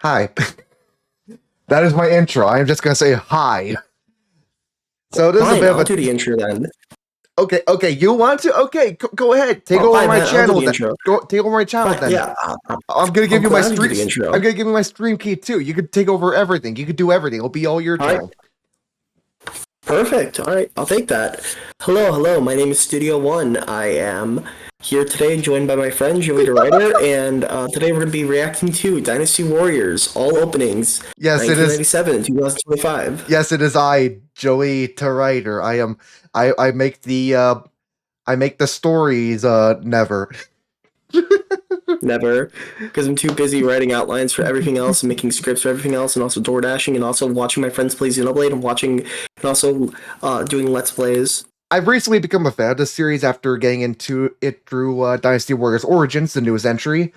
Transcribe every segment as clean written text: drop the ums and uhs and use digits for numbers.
Hi. That is my intro. I'm just gonna say hi. So this is a Fine, bit of I'll a do the intro then. okay. You want to? Okay, go ahead. Take over Fine, my man, I'll do channel. the intro. Take over my channel Fine, then. yeah, I'm gonna give I'm you my glad to do stream. the intro. I'm gonna give you my stream key too. You could take over everything. You could do everything. It'll be all your All right. channel. Perfect. All right, I'll take that. Hello. My name is Studio One. I am here today, joined by my friend Joey the Writer, and today we're going to be reacting to Dynasty Warriors, all openings, Yes, it is. 1997 and 2025. Yes, it is. I, Joey Writer. I am. I make the. I make the stories. Never. Never, because I'm too busy writing outlines for everything else and making scripts for everything else, and also door dashing, and also watching my friends play Xenoblade, and also doing Let's Plays. I've recently become a fan of this series after getting into it through Dynasty Warriors Origins, the newest entry.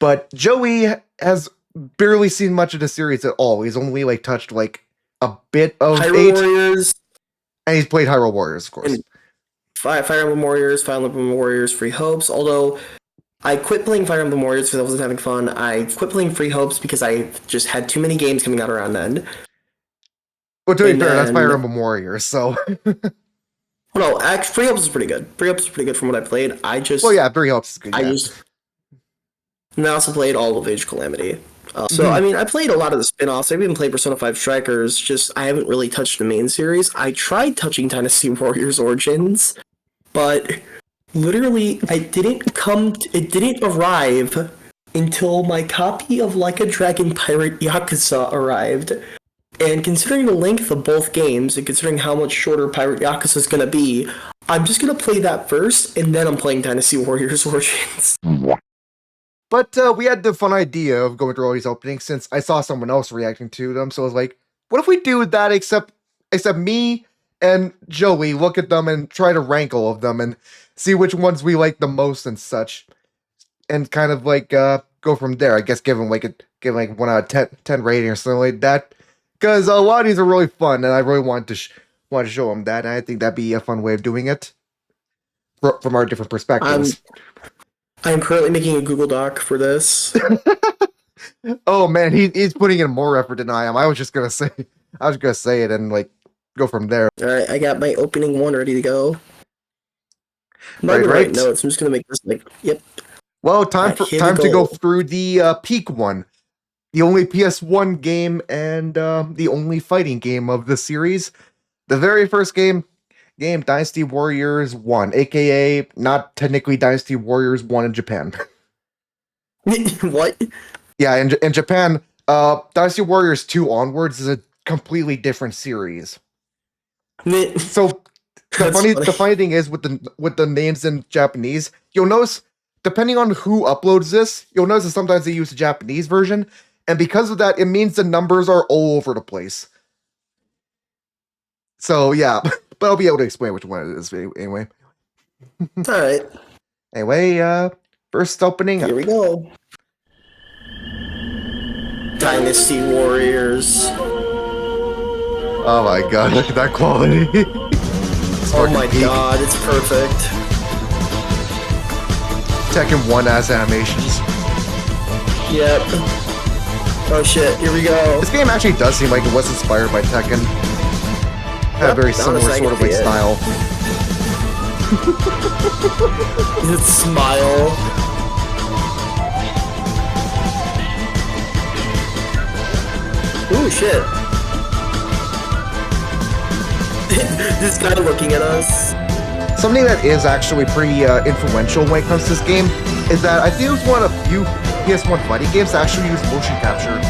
But Joey has barely seen much of the series at all. He's only touched a bit of Hyrule Warriors, and he's played Hyrule Warriors, of course. and Fire Emblem Warriors, Fire Emblem Warriors, Free Hopes. Although I quit playing Fire Emblem Warriors because I wasn't having fun. I quit playing Free Hopes because I just had too many games coming out around then. Well, to be fair, that's Fire Emblem Warriors, so. Well, no, actually, Free Hopes is pretty good. Free Hopes is pretty good from what I played. Well, yeah, Free Hopes is good. Yeah. And I also played all of Age of Calamity. I mean, I played a lot of the spin-offs. I've even played Persona 5 Strikers, just I haven't really touched the main series. I tried touching Dynasty Warriors Origins, but literally, it didn't arrive until my copy of Like a Dragon Pirate Yakuza arrived. And considering the length of both games, and considering how much shorter Pirate Yakuza is going to be, I'm just going to play that first, and then I'm playing Dynasty Warriors Origins. But we had the fun idea of going through all these openings since I saw someone else reacting to them. So I was like, what if we do that except me and Joey look at them and try to rank all of them and see which ones we like the most and such. And kind of go from there. I guess give 1 out of 10 rating or something like that. Because a lot of these are really fun and I really want to show them that. And I think that'd be a fun way of doing it from our different perspectives. I'm currently making a Google Doc for this. Oh man, he's putting in more effort than I am. I was gonna say it and go from there. All right, I got my opening one ready to go. Right. Notes. I'm just gonna make this yep. Well, time to go through the peak one, the only PS1 game and the only fighting game of the series. The very first game, Dynasty Warriors 1, aka not technically Dynasty Warriors 1 in Japan. What? Yeah, in Japan, Dynasty Warriors 2 onwards is a completely different series. So the funny thing is with the names in Japanese, you'll notice depending on who uploads this, you'll notice that sometimes they use the Japanese version, and because of that, it means the numbers are all over the place. So yeah, but I'll be able to explain which one it is anyway. All right. Anyway, first opening. Here we go. Dynasty Warriors. Oh my god, look at that quality. Oh my god, it's perfect. Tekken 1 ass animations. Yep. Oh shit, here we go. This game actually does seem like it was inspired by Tekken. Had a very similar sort of style. His smile. Ooh, shit. This guy looking at us. Something that is actually pretty influential when it comes to this game is that I think it was one of the few PS1 fighting games that actually used motion capture.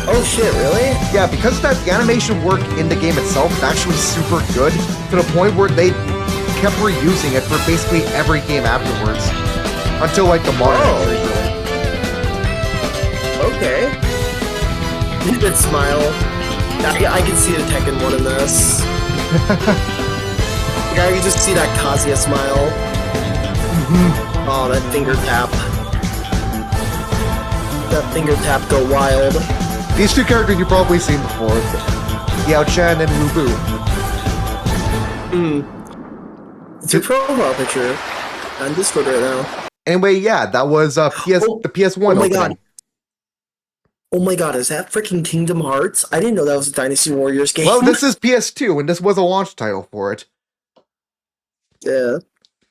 Oh shit, really? Yeah, because of that, the animation work in the game itself is actually super good, to the point where they kept reusing it for basically every game afterwards. Until the modern entries, really. Okay. That smile. I can see the Tekken 1 in this. I can just see that Kazuya smile. Oh, that finger tap. That finger tap go wild. These two characters you've probably seen before. Yao Chan and Wu Bu. It's your profile picture on. on Discord right now. Anyway, yeah, that was the PS1 Oh my opening. god. Oh my god, is that freaking Kingdom Hearts? I didn't know that was a Dynasty Warriors game. Well, this is PS2, and this was a launch title for it. Yeah.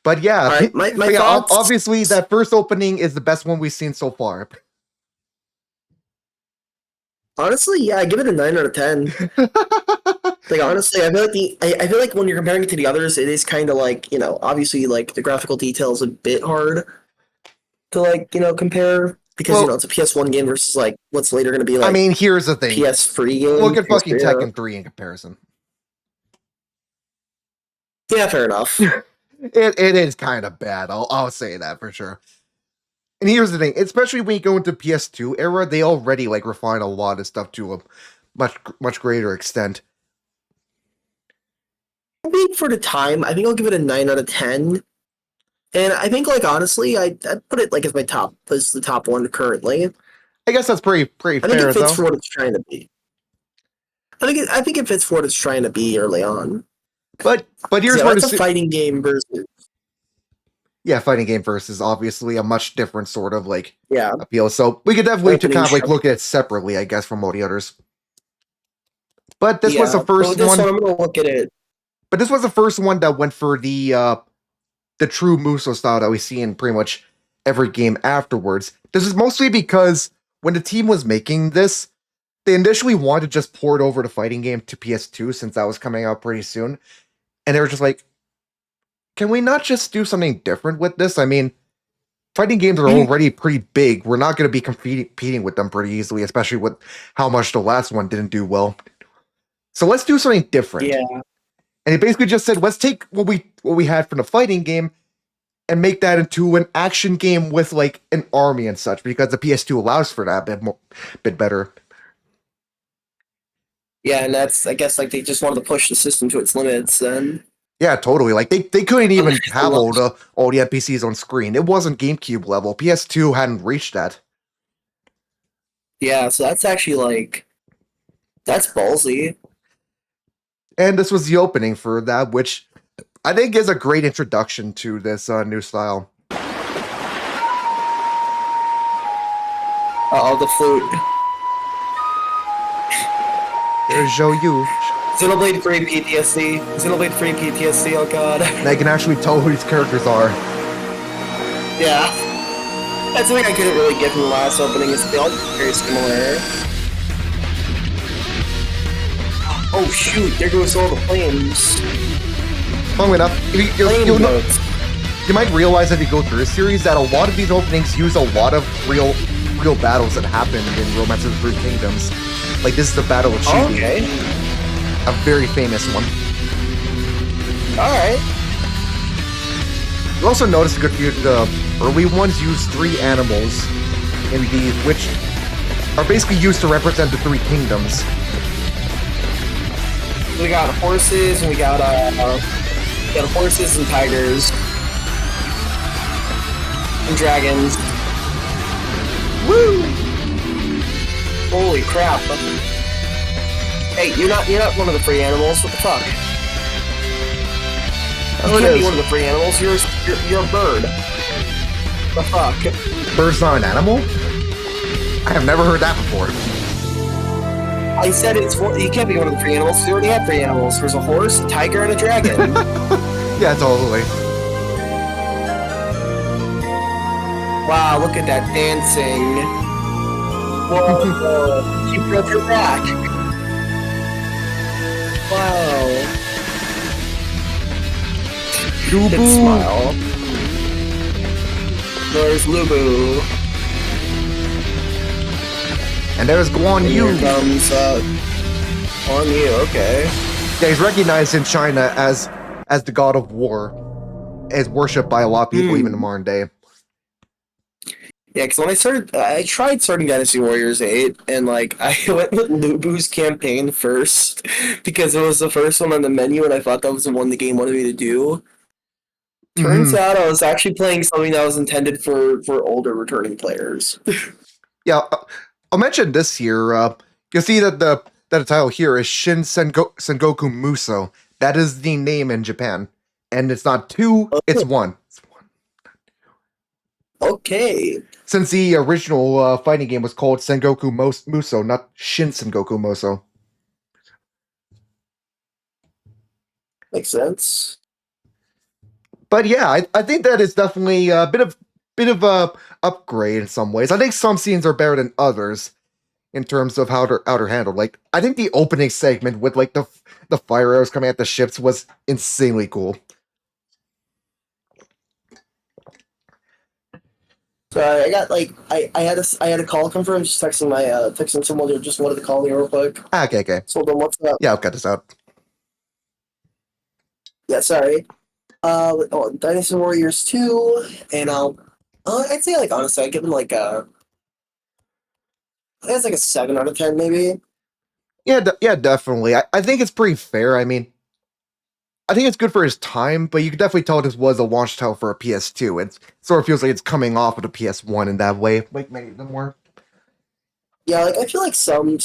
But yeah, All right, my but yeah, thoughts. obviously that first opening is the best one we've seen so far. Honestly, yeah, I give it a 9 out of 10. Like honestly, I feel like I feel like when you're comparing it to the others, it is kind of like, obviously like the graphical detail is a bit hard to like, compare because Well, it's a PS1 game versus like what's later going to be I like mean, here's the thing. PS3 game. Look at fucking PS3, Tekken 3 in comparison. yeah, fair enough. It is kind of bad. I'll say that for sure. And here's the thing, especially when you go into PS2 era, they already like refine a lot of stuff to a much greater extent. I think for the time, I think I'll give it a 9 out of 10. And I think like honestly, I'd put it like as the top one currently. I guess that's pretty I think fair it fits though. for what it's trying to be. I think it fits for what it's trying to be early on. But here's Yeah, where that's a fighting game versus. Yeah, fighting game versus obviously a much different sort of like Yeah. appeal. So we could definitely Opening kind of like structure. look at it separately, I guess, from all the others. But this was Yeah, the first but this one. I'm gonna look at it. But this was the first one that went for the true Muso style that we see in pretty much every game afterwards. This is mostly because when the team was making this, they initially wanted to just port over the fighting game to PS2 since that was coming out pretty soon. And they were just like, can we not just do something different with this? I mean, fighting games are already pretty big. We're not going to be competing with them pretty easily, especially with how much the last one didn't do well. So let's do something different. Yeah. And he basically just said, let's take what we had from the fighting game and make that into an action game with like an army and such, because the PS2 allows for that bit better. Yeah, and that's I guess like they just wanted to push the system to its limits and Yeah, totally. Like they couldn't even Unless have all the NPCs on screen. It wasn't GameCube level. PS2 hadn't reached that. yeah, so that's actually like that's ballsy. And this was the opening for that, which I think is a great introduction to this new style. Oh, the flute. There's Zhou Yu. Xenoblade 3 PTSD. Xenoblade 3 PTSD, oh god. I can actually tell who these characters are. Yeah. That's something I couldn't really get from the last opening, is they all look very similar. Oh shoot, there goes all the flames. Funnily enough, Flame boats. you might realize as you go through this series that a lot of these openings use a lot of real battles that happened in Romance of the Three Kingdoms. Like this is the Battle of Chibi, Okay. a very famous one. Alright. You also notice a good few of the early ones use three animals in these, which are basically used to represent the three kingdoms. We got horses, and we got horses and tigers. And dragons. Woo! Holy crap. Hey, you're not one of the free animals, what the fuck? Oh, You it can't be is. one of the free animals, you're a bird. The fuck? Bird's not an animal? I have never heard that before. I said you can't be one of the free animals, because you already have three animals. There's a horse, a tiger, and a dragon. Yeah, totally. Wow, look at that dancing. Whoa, she broke her back. Wow. Good Lubu! smile. There's Lubu. And there's Guan Here Yu. comes, on you, okay. Yeah, he's recognized in China as the god of war. Is worshipped by a lot of people even in modern day. Yeah, because when I tried starting Dynasty Warriors 8, and like I went with Lubu's campaign first because it was the first one on the menu, and I thought that was the one the game wanted me to do. Turns out I was actually playing something that was intended for older returning players. Yeah, I'll mention this here. You'll see that the title here is Shin Sengoku Muso. That is the name in Japan, and it's not two; it's one. Okay. Since the original fighting game was called Sengoku Muso, not Shin Sengoku Muso. Makes sense. But yeah, I think that is definitely a bit of a upgrade in some ways. I think some scenes are better than others in terms of how they're handled. Like, I think the opening segment with like the fire arrows coming at the ships was insanely cool. Sorry, I got like I had a call come through. I'm just texting someone who just wanted to call me real quick. Okay. So then what's up? Yeah, I'll cut this out. Yeah, sorry. Dynasty Warriors 2, and I'd say like honestly, I'd give them like I think it's like a 7 out of 10 maybe. Yeah, definitely. I think it's pretty fair. I mean, I think it's good for his time, but you can definitely tell this was a launch title for a PS2. It sort of feels like it's coming off of the PS1 in that way, like many of them were. Yeah, like I feel like some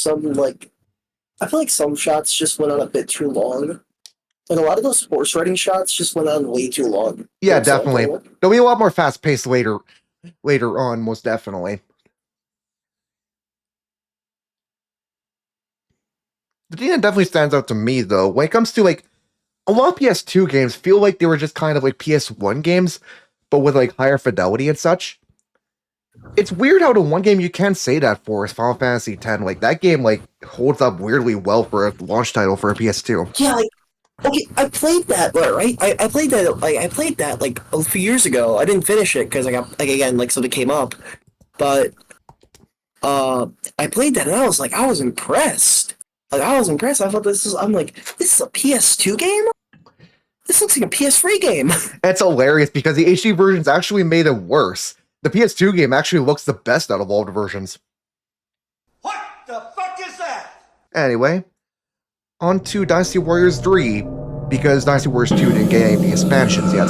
shots just went on a bit too long. Like a lot of those horse riding shots just went on way too long. Yeah, For example. definitely. There'll be a lot more fast paced later on, most definitely. The thing that definitely stands out to me though, when it comes to like a lot of PS2 games feel like they were just kind of like PS1 games, but with like higher fidelity and such. It's weird how the one game you can say that for is Final Fantasy X. Like that game like holds up weirdly well for a launch title for a PS2. Yeah, like okay, I played that right. I played that like a few years ago. I didn't finish it because I got like again like something came up, but I played that and I was impressed. Like I was impressed. I'm like this is a PS2 game. This looks like a PS3 game. It's hilarious because the HD versions actually made it worse. The PS2 game actually looks the best out of all the versions. What the fuck is that? Anyway, on to Dynasty Warriors 3, because Dynasty Warriors 2 didn't get any of the expansions yet.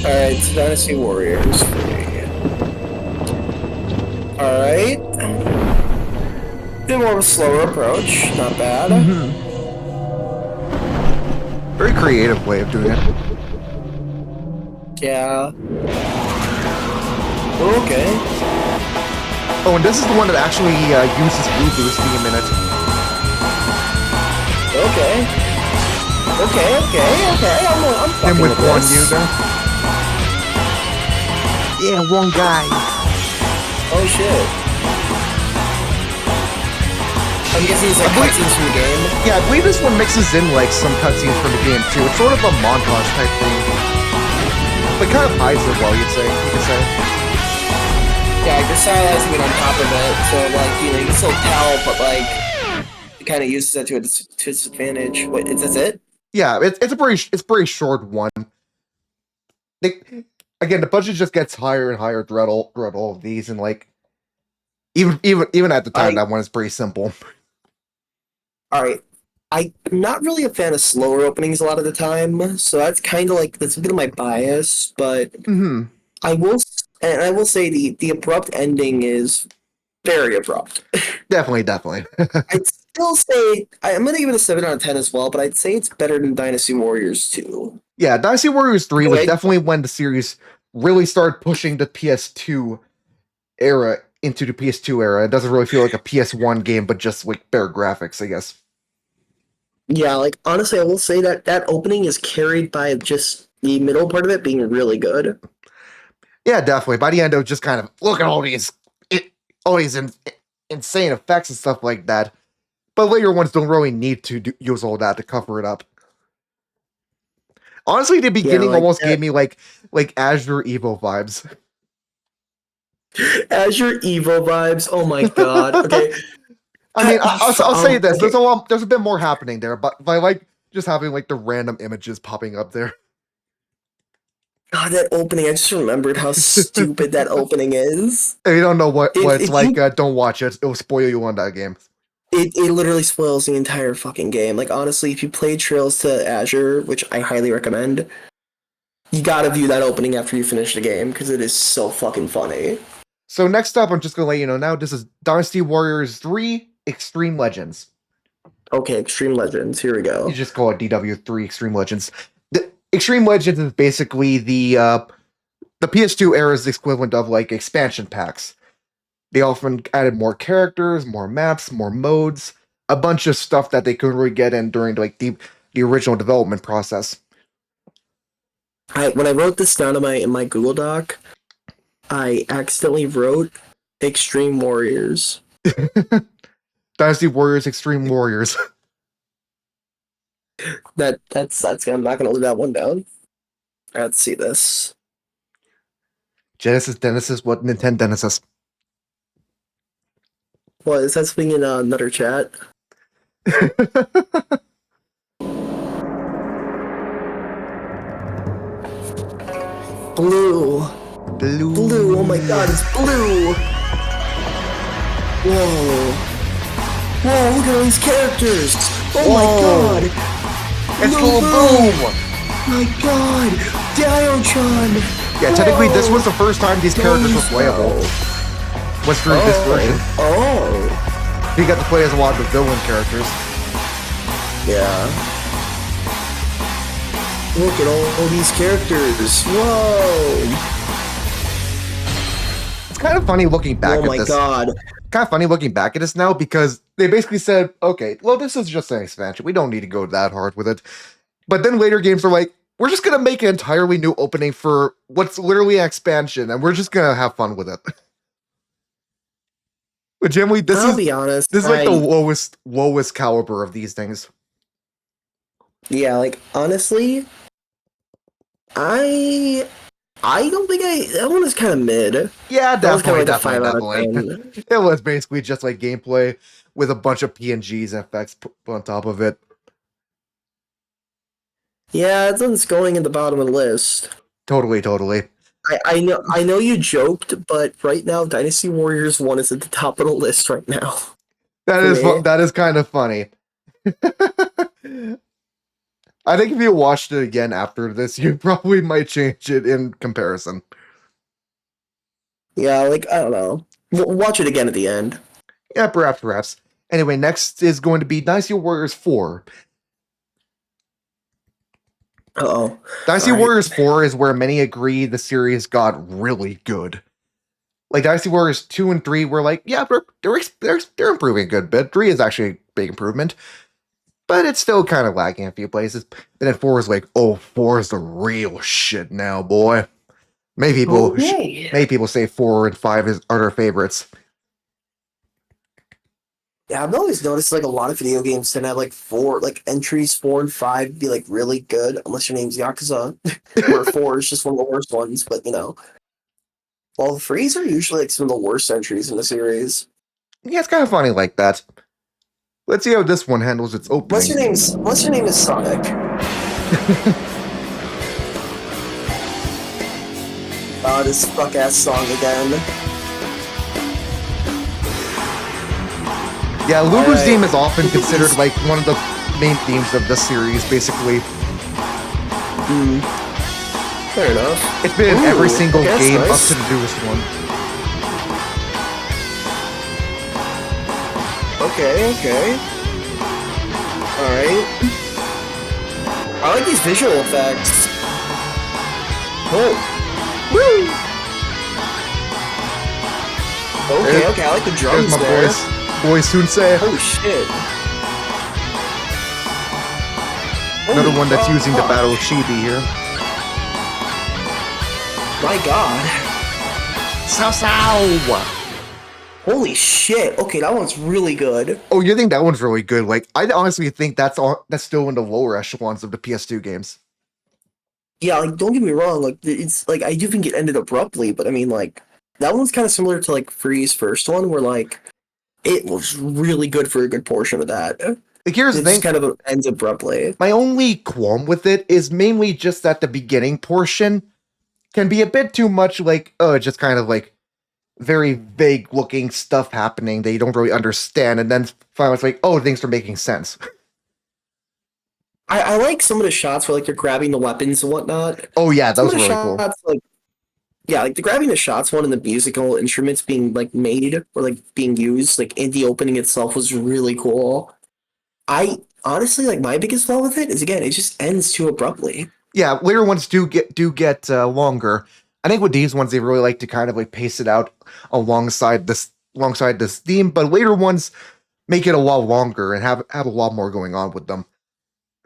Alright, so Dynasty Warriors 3. Alright. Bit more of a slower approach, not bad. Very creative way of doing it. Yeah. Okay. Oh, and this is the one that actually uses Reboot's theme in it. Okay. I'm fucking Him with one this. user. Yeah, one guy. Oh shit. I'm guessing it's like cutscenes from the game. Yeah, I believe this one mixes in like some cutscenes from the game too. It's sort of a montage type thing. But kind of hides it well, you could say. Yeah, like they're stylizing it on top of it, so like you can still tell, but like it kind of uses that to its advantage. Wait, that's it? Yeah, it's a pretty short one. Again, the budget just gets higher and higher throughout all of these, and like even at the time, that one is pretty simple. Alright. I'm not really a fan of slower openings a lot of the time, so that's kind of like that's a bit of my bias. But I will say the abrupt ending is very abrupt. Definitely. I'd still say I'm gonna give it a 7 out of 10 as well, but I'd say it's better than Dynasty Warriors 2. Yeah, Dynasty Warriors 3 was Okay. definitely when the series really started pushing the PS2 era into the PS2 era. It doesn't really feel like a PS1 game, but just like better graphics, I guess. Yeah, like honestly, I will say that opening is carried by just the middle part of it being really good. Yeah, definitely. By the end, it was just kind of look at all these insane effects and stuff like that. But later ones don't really need to use all that to cover it up. Honestly, the beginning almost gave me like Azure Evo vibes. Azure Evo vibes. Oh my god. Okay. I mean, I'll say this: okay. there's a bit more happening there, but I like just having like the random images popping up there. God, that opening! I just remembered how stupid that opening is. If you don't know what it's like, don't watch it. It will spoil you on that game. It literally spoils the entire fucking game. Like honestly, if you play Trails to Azure, which I highly recommend, you gotta view that opening after you finish the game because it is so fucking funny. So next up, I'm just gonna let you know now. This is Dynasty Warriors 3 Extreme Legends. Okay, Extreme Legends. Here we go. You just call it DW3 Extreme Legends. Extreme Legends is basically the PS2 era's equivalent of like expansion packs. They often added more characters, more maps, more modes, a bunch of stuff that they couldn't really get in during like the original development process. When I wrote this down in my Google Doc, I accidentally wrote Extreme Warriors. Dynasty Warriors, Extreme Warriors. That's I'm not gonna leave that one down. Let's see this. Genesis, what Nintendo Genesis? What is that something in another chat? Blue. Blue. Oh my god, it's blue. Whoa. Whoa, look at all these characters. Oh Whoa. my god. It's Blue Boom! My god. Dio-chan. Yeah, technically this was the first time these characters were playable. Was through this version. Oh. You got to play as a lot of the villain characters. Yeah. Look at all these characters. Whoa. It's kind of funny looking back at this. Oh my god. Kind of funny looking back at this now because they basically said, okay, well, this is just an expansion. We don't need to go that hard with it. But then later games are like, we're just going to make an entirely new opening for what's literally an expansion, and we're just going to have fun with it. But generally, I'll be honest. This is like the lowest caliber of these things. Yeah, like, honestly, I don't think that one is kind of mid. Yeah, That was definitely, kinda like a 5 out of definitely. It was basically just like gameplay with a bunch of PNGs and effects put on top of it. Yeah, it's going in the bottom of the list. Totally. I know you joked, but right now Dynasty Warriors 1 is at the top of the list right now. That is kind of funny. I think if you watched it again after this, you probably might change it in comparison. Yeah, like, I don't know. Watch it again at the end. Yeah, perhaps. Anyway, next is going to be Dynasty Warriors 4. Uh-oh. Dynasty All right. Warriors 4 is where many agree the series got really good. Like, Dynasty Warriors 2 and 3 were like, yeah, they're improving a good bit. 3 is actually a big improvement. But it's still kind of lacking in a few places. But then 4 is like, oh, 4 is the real shit now, boy. Many people say 4 and 5 are their favorites. Yeah, I've always noticed like a lot of video games tend to have like entries 4 and 5 be like really good, unless your name's Yakuza, where 4 is just one of the worst ones. But well, the 3s are usually like some of the worst entries in the series. Yeah, it's kind of funny like that. Let's see how this one handles its opening. What's your name is Sonic? Oh, this fuck ass song again. Yeah, Luger's theme is often considered like one of the main themes of this series, basically. Fair enough. It's been in every single game nice. up to the newest one. Okay. Alright. I like these visual effects. Oh. Woo! Okay, I like the drums There's my there. boy Sunsei. Oh shit. Another Holy one that's fuck. using the Battle of Chibi here. My god. Sao! Holy shit. Okay, that one's really good. Oh, you think that one's really good? Like, I honestly think that's still in the lower echelons of the PS2 games. Yeah, like, don't get me wrong, like, it's, like, I do think it ended abruptly, but I mean, like, that one's kind of similar to, like, Free's first one, where, like, it was really good for a good portion of that. Like, here's the It thing. just kind of ends abruptly. My only qualm with it is mainly just that the beginning portion can be a bit too much, like, just kind of, like, very vague looking stuff happening that you don't really understand, and then finally it's like, oh, things are making sense. I like some of the shots where, like, they're grabbing the weapons and whatnot. Oh yeah, that Some was of the really cool. shots, like, yeah, like the grabbing the shots one and the musical instruments being like made or like being used like in the opening itself was really cool. I honestly like my biggest flaw with it is again it just ends too abruptly. Yeah, later ones do get longer. I think with these ones they really like to kind of like pace it out alongside this theme, but later ones make it a lot longer and have a lot more going on with them.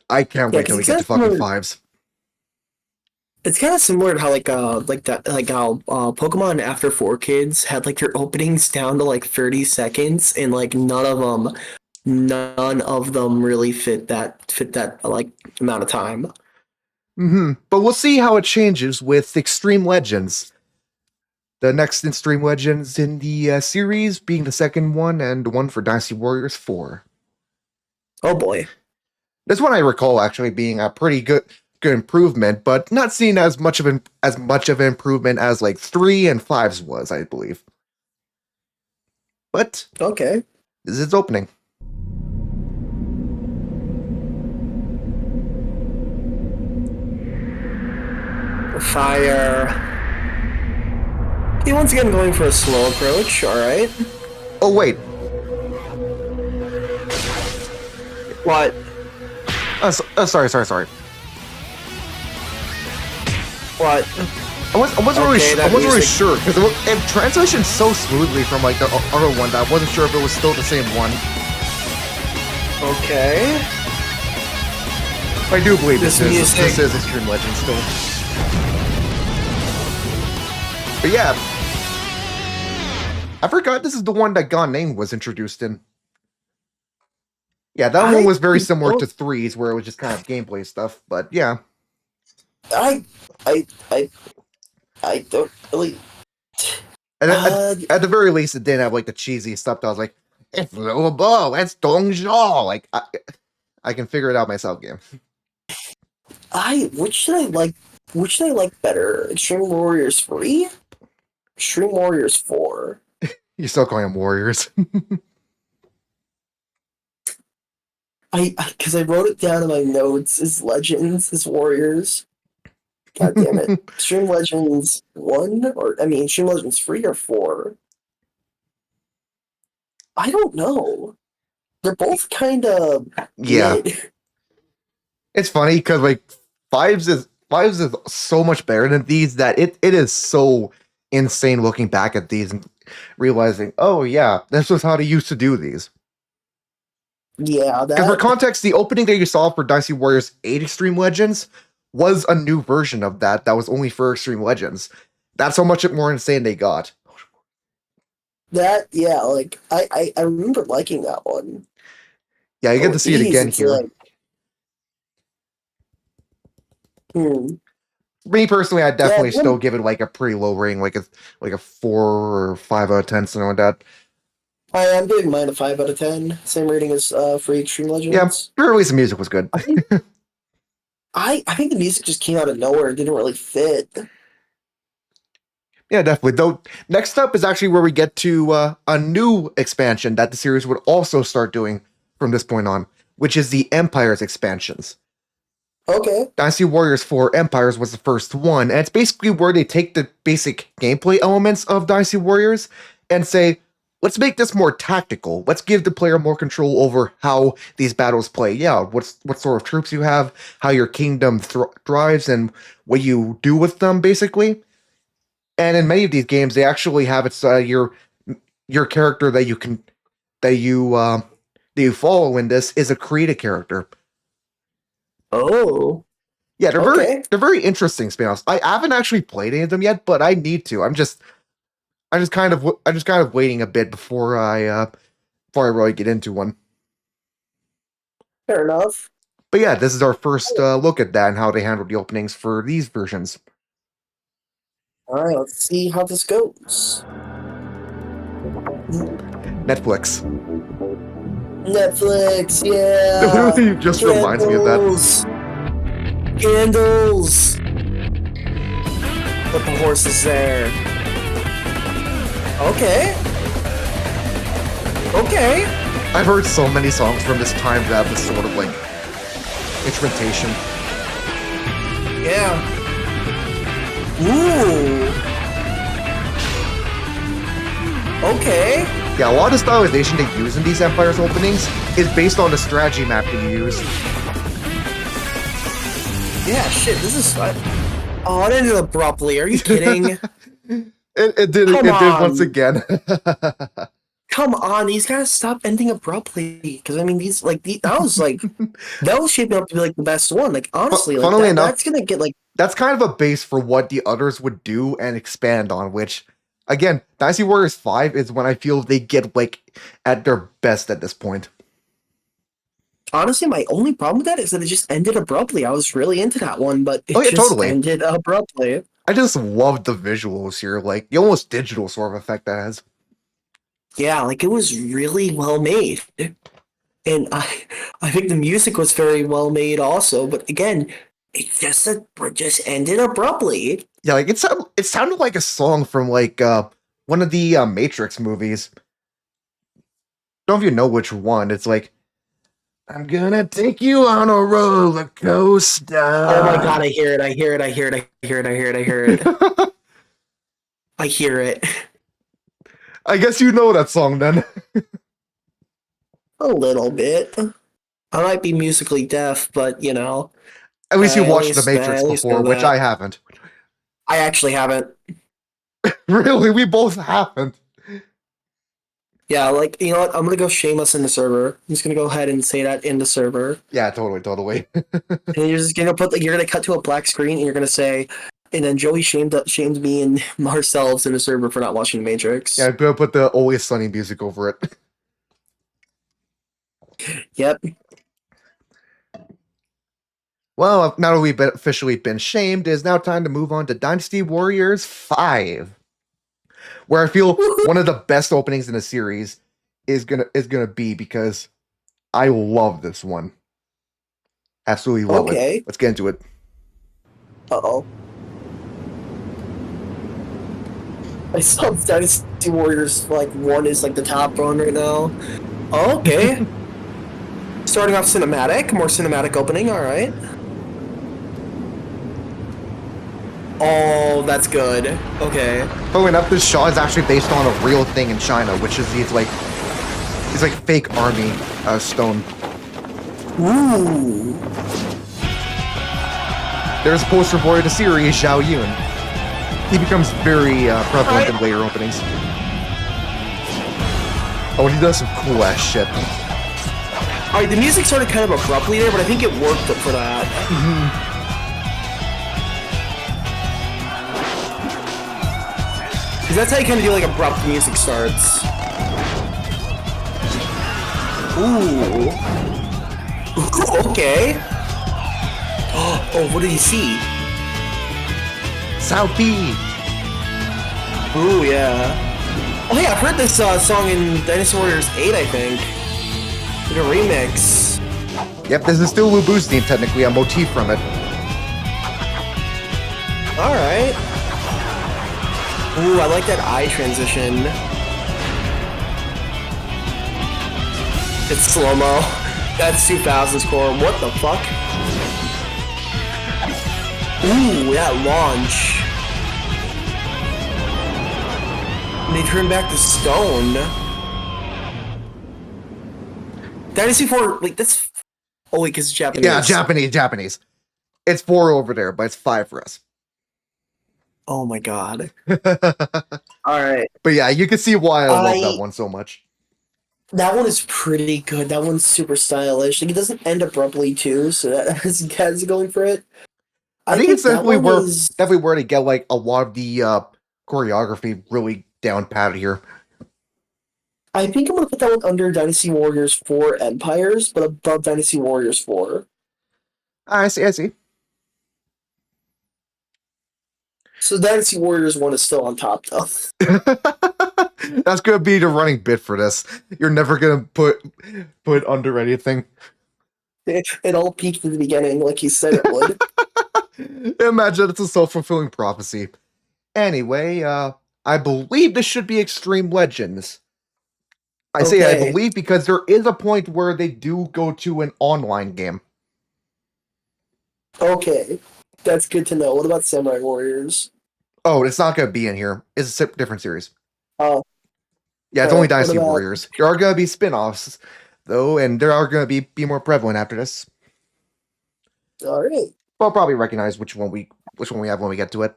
I can't Yeah, wait because till we get to fucking fives. it's kind of similar to how how Pokemon After 4 Kids had like their openings down to like 30 seconds, and like none of them really fit that like amount of time. But we'll see how it changes with Extreme Legends. The next Extreme Legends in the series being the second one and one for Dynasty Warriors 4. Oh boy. This one I recall actually being a pretty good improvement, but not seen as much of an improvement as like 3 and 5's was, I believe. But Okay. this is its opening. Fire. Okay, once again going for a slow approach, alright. Oh wait, What? sorry. What? I wasn't Okay, that really music- sure because it transitioned so smoothly from like the other one that I wasn't sure if it was still the same one. Okay. I do believe This this music- is Extreme Legends still. But yeah, I forgot this is the one that God Name was introduced in. Yeah, that one was very similar to 3's, where it was just kind of gameplay stuff. But yeah, I don't really. and at the very least, it didn't have like the cheesy stuff that I was like, "It's Little Bow, it's Dongzhou." Like I can figure it out myself. Game. Which should I like? Which should I like better? Extreme Warriors 3? Extreme Warriors 4? You're still calling them Warriors. Because I wrote it down in my notes as Legends, as Warriors. God damn it. Extreme Legends 1? Extreme Legends 3 or 4? I don't know. They're both kind of Yeah. It's funny because like fives is so much better than these that it is so insane looking back at these and realizing, oh yeah, this was how they used to do these. Yeah, Because for context, the opening that you saw for Dynasty Warriors 8 Extreme Legends was a new version of that was only for Extreme Legends. That's how much more insane they got. like I remember liking that one. Yeah, you get to see it again it's here. like- Me personally, I definitely Yeah, still give it like a pretty low rating, like a 4 or 5 out of 10, something like that. I am giving mine a 5 out of 10. Same rating as for Extreme Legends. Yeah, or at least the music was good. I think the music just came out of nowhere. It didn't really fit. Yeah, definitely. Though next up is actually where we get to a new expansion that the series would also start doing from this point on, which is the Empires expansions. Okay. Dynasty Warriors 4 Empires was the first one, and it's basically where they take the basic gameplay elements of Dynasty Warriors and say, let's make this more tactical. Let's give the player more control over how these battles play. Yeah, what sort of troops you have, how your kingdom thrives, and what you do with them, basically. And in many of these games, they actually have it's your character that you follow in this is a created character. Oh. Yeah, Okay. they're very interesting spin-offs. I haven't actually played any of them yet, but I need to. I'm just kind of waiting a bit before I really get into one. Fair enough. But yeah, this is our first look at that and how they handled the openings for these versions. All right, let's see how this goes. Netflix. Netflix, yeah. It literally just reminds me of that. Candles. Put the horses there. Okay. Okay. I've heard so many songs from this time that have this sort of like instrumentation. Yeah. Ooh. Okay. Yeah, a lot of the stylization they use in these Empires openings is based on the strategy map that you use. Yeah, shit, this is fun. Oh, it ended abruptly. Are you kidding? It did Come it did once on. again. Come on, these guys stop ending abruptly. Because I mean, that was shaping up to be like the best one. Like honestly, like Funnily enough, that's gonna get like that's kind of a base for what the others would do and expand on, which again, Dynasty Warriors 5 is when I feel they get like at their best at this point. honestly, my only problem with that is that it just ended abruptly. I was really into that one, but Oh it yeah, just totally. ended abruptly. I just love the visuals here, like the almost digital sort of effect that has. Yeah, like it was really well made. And I think the music was very well made also, but again, it just ended abruptly. Yeah, like it sounded like a song from like one of the Matrix movies. Don't know if you know which one. It's like I'm gonna take you on a roller coaster. Oh my god, I hear it, I hear it, I hear it, I hear it, I hear it, I hear it. I hear it. I guess you know that song then. A little bit. I might be musically deaf, but you know, At least you watched The at Matrix least before, know which that. I haven't. I actually haven't. Really, we both haven't. Yeah, like you know what? I'm gonna go shameless in the server. I'm just gonna go ahead and say that in the server. Yeah, totally. And you're just gonna you're gonna cut to a black screen and you're gonna say, and then Joey shamed me and ourselves in the server for not watching The Matrix. Yeah, I'm gonna put the Always Sunny music over it. Yep. Well, now that we've officially been shamed, it is now time to move on to Dynasty Warriors 5, where I feel one of the best openings in the series is gonna be because I love this one. Absolutely love Okay. it. Let's get into it. Uh-oh. I saw Dynasty Warriors like 1 is like the top one right now. Oh, okay. Starting off cinematic, more cinematic opening, alright. Oh, that's good. Okay. Funnily enough, this shot is actually based on a real thing in China, which is these like fake army stone. Ooh. There's a poster boy of the series, Zhao Yun. He becomes very prevalent in later openings. Oh, and he does some cool ass shit. Alright, the music started kind of abruptly there, but I think it worked for that. Because that's how you kind of do like abrupt music starts. Ooh. Okay. Oh, what did he see? Sao P. Ooh, yeah. Oh, yeah, I've heard this song in Dynasty Warriors 8, I think. Like a remix. Yep, this is still Lu Bu's theme, technically, a motif from it. Alright. Ooh, I like that eye transition. It's slow-mo. That's 2000 score. What the fuck? Ooh, that launch. And they turn back to stone. Dynasty 4, like, that's... Oh, wait, because it's Japanese. Yeah, Japanese. It's 4 over there, but it's 5 for us. Oh my god. But Alright. yeah, you can see why I love that one so much. That one is pretty good. That one's super stylish. Like, it doesn't end abruptly, too, so that has going for it. I think it's definitely definitely where to get like a lot of the choreography really down patted here. I think I'm gonna put that one under Dynasty Warriors 4 Empires, but above Dynasty Warriors 4. I see. So Dynasty Warriors 1 is still on top, though. That's gonna be the running bit for this. You're never gonna put under anything. It all peaked at the beginning, like you said it would. Imagine it's a self-fulfilling prophecy. Anyway, I believe this should be Extreme Legends. I say I Okay. believe because there is a point where they do go to an online game. Okay. That's good to know. What about Samurai Warriors? Oh, it's not going to be in here. It's a different series. Oh. Yeah, it's only What Dynasty about- Warriors. There are going to be spin-offs, though, and there are going to be more prevalent after this. Alright. I'll probably recognize which one we have when we get to it.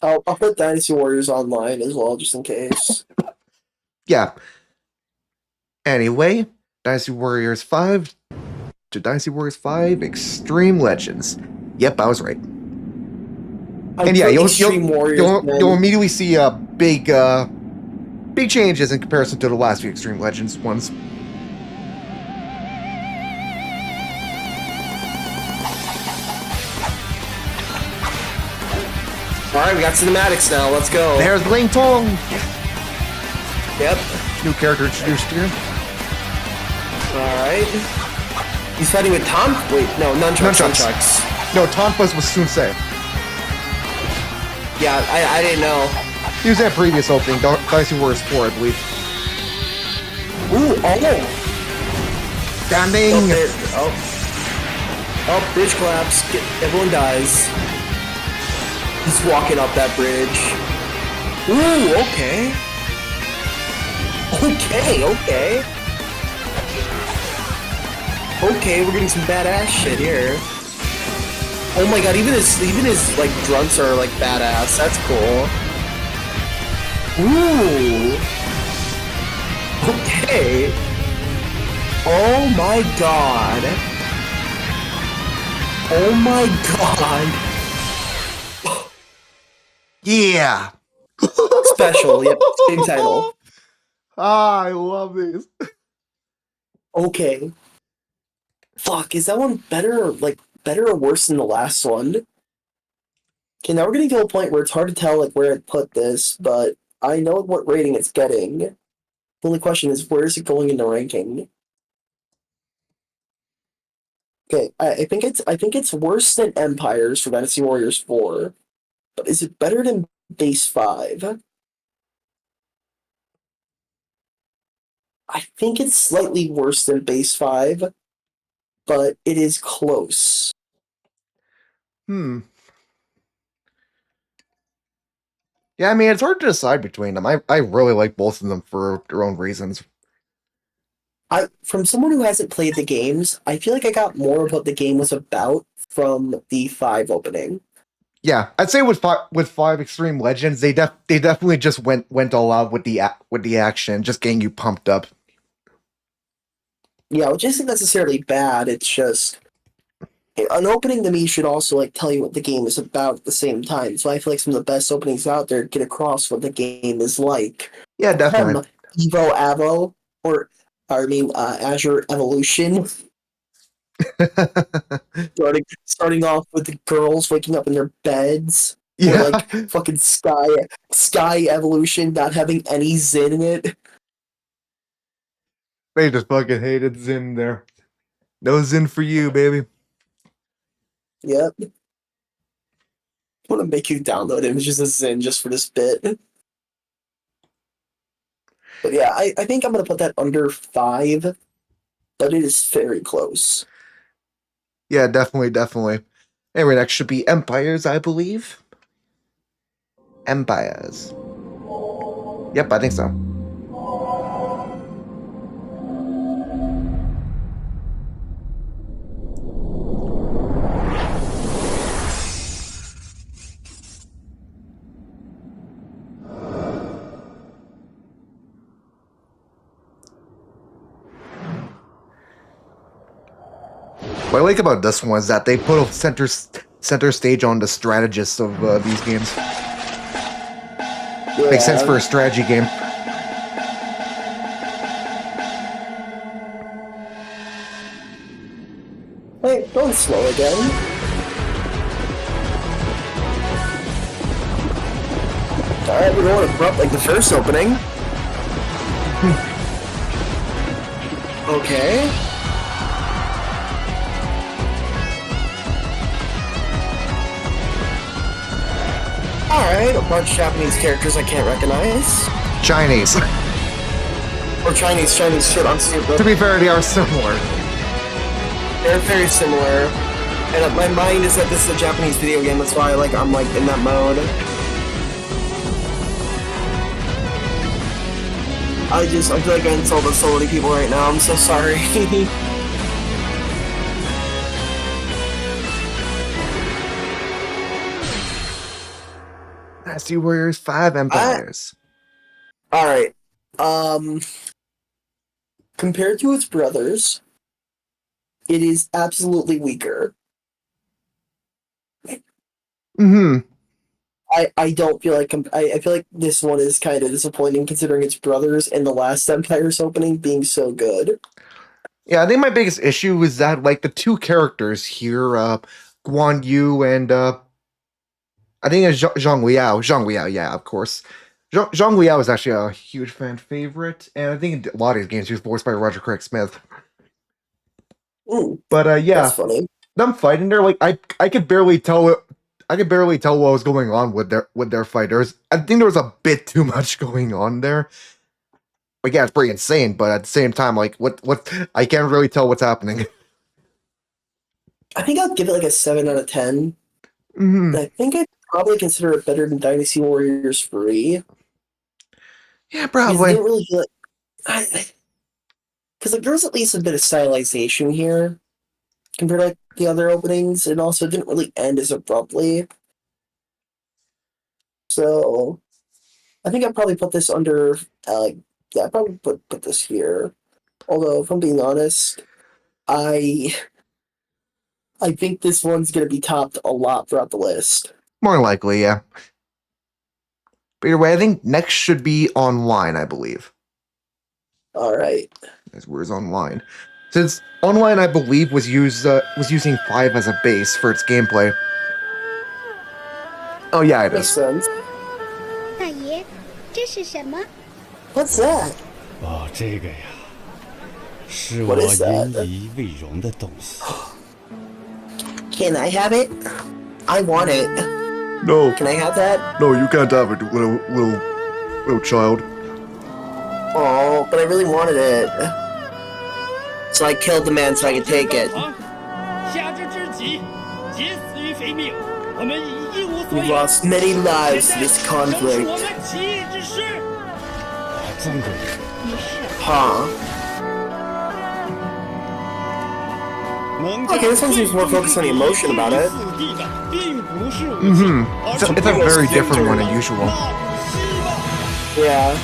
I'll put Dynasty Warriors online as well, just in case. Yeah. Anyway, Dynasty Warriors 5 to Dynasty Warriors 5 Extreme Legends. Yep, I was right. And yeah, you'll immediately see big changes in comparison to the last few Extreme Legends ones. Alright, we got cinematics now. Let's go. There's Ling Tong. Yep. New character introduced here. Alright. He's fighting with Tom? Wait, no, Nunchucks. No, Tonfas was Sunsei. Yeah, I didn't know. He was at previous opening, Dynasty Warriors 4, I believe. Ooh, oh! Standing! Oh, bridge collapse. Everyone dies. He's walking up that bridge. Ooh, okay. Okay, we're getting some badass shit here. Oh my god, even his like grunts are like badass. That's cool. Ooh. Okay. Oh my god. Oh my god. Yeah! Special, yep, same title. Ah, I love these. Okay. Fuck, is that one better or worse than the last one? Okay, now we're getting to a point where it's hard to tell like where I'd put this, but I know what rating it's getting. The only question is where is it going in the ranking? Okay, I think it's worse than Empires for Dynasty Warriors 4. But is it better than Base 5? I think it's slightly worse than Base 5, but it is close. Yeah, I mean, it's hard to decide between them. I really like both of them for their own reasons. From someone who hasn't played the games, I feel like I got more of what the game was about from the 5 opening. Yeah, I'd say with 5 Extreme Legends, they definitely just went all out with the action, just getting you pumped up. Yeah, which isn't necessarily bad. It's just an opening to me should also like tell you what the game is about at the same time. So I feel like some of the best openings out there get across what the game is like. Yeah, definitely. Evo Avo, or I mean Azure Evolution. starting off with the girls waking up in their beds. Yeah. Or like fucking Sky Evolution not having any Zin in it. They just fucking hated Zin there. No Zin for you, baby. Yep. I want to make you download images of Zin just for this bit. But yeah, I think I'm going to put that under 5, but it is very close. Yeah, definitely. Anyway, next should be Empires, I believe. Empires. Yep, I think so. What I like about this one is that they put a center stage on the strategists of these games. Yeah. Makes sense for a strategy game. Wait, don't slow again. Alright, we're going abrupt like the first opening. Okay. Alright, a bunch of Japanese characters I can't recognize. Chinese. Or Chinese shit on stupid. To be fair, they are similar. They're very similar. And my mind is that this is a Japanese video game, that's why I'm like in that mode. I feel like I insulted so many people right now, I'm so sorry. Dynasty Warriors 5 Empires. All right. Compared to its brothers, it is absolutely weaker. Mm-hmm. I don't feel like I feel like this one is kind of disappointing considering its brothers and the last Empire's opening being so good. Yeah, I think my biggest issue is that like the two characters here, Guan Yu and I think it's Zhang Liao. Zhang Liao, yeah, of course. Zhang Liao is actually a huge fan favorite, and I think in a lot of these games he was voiced by Roger Craig Smith. Ooh, But that's yeah, funny. them fighting there, like I could barely tell I could barely tell what was going on with their fighters. I think there was a bit too much going on there. Like yeah, it's pretty insane, but at the same time, like what I can't really tell what's happening. I think I'd give it like a 7 out of 10. Mm-hmm. I think I'd probably consider it better than Dynasty Warriors 3. Yeah, Because I probably. didn't really feel like because like there was at least a bit of stylization here compared to like, the other openings, and also it didn't really end as abruptly. So I think I'd probably put this under yeah, I'd probably put this here. Although if I'm being honest, I I think this one's gonna be topped a lot throughout the list. More likely, yeah. But either way, I think next should be online, I believe. Alright. As where's online? Since online, I believe, was using 5 as a base for its gameplay. Oh yeah, it Makes is. sense. 大爷，这是什么？ What's that? 哦，这个呀，是 What 我 is that? 引以为荣的东西。 Can I have it? I want it. No, Can I have that? no, you can't have it, little child. Oh, but I really wanted it. So I killed the man so I could take it. 下至知己，皆死于非命。我们已一无所 We've 有。 lost many lives to 现在 this 正是 conflict. 我们起义之时。尊贵， Huh. 能 Okay, this one seems more focused on the emotion about it. 死地的并不是武器 Mm-hmm. 而 It's 是 a very different one than usual. 希望。 Yeah.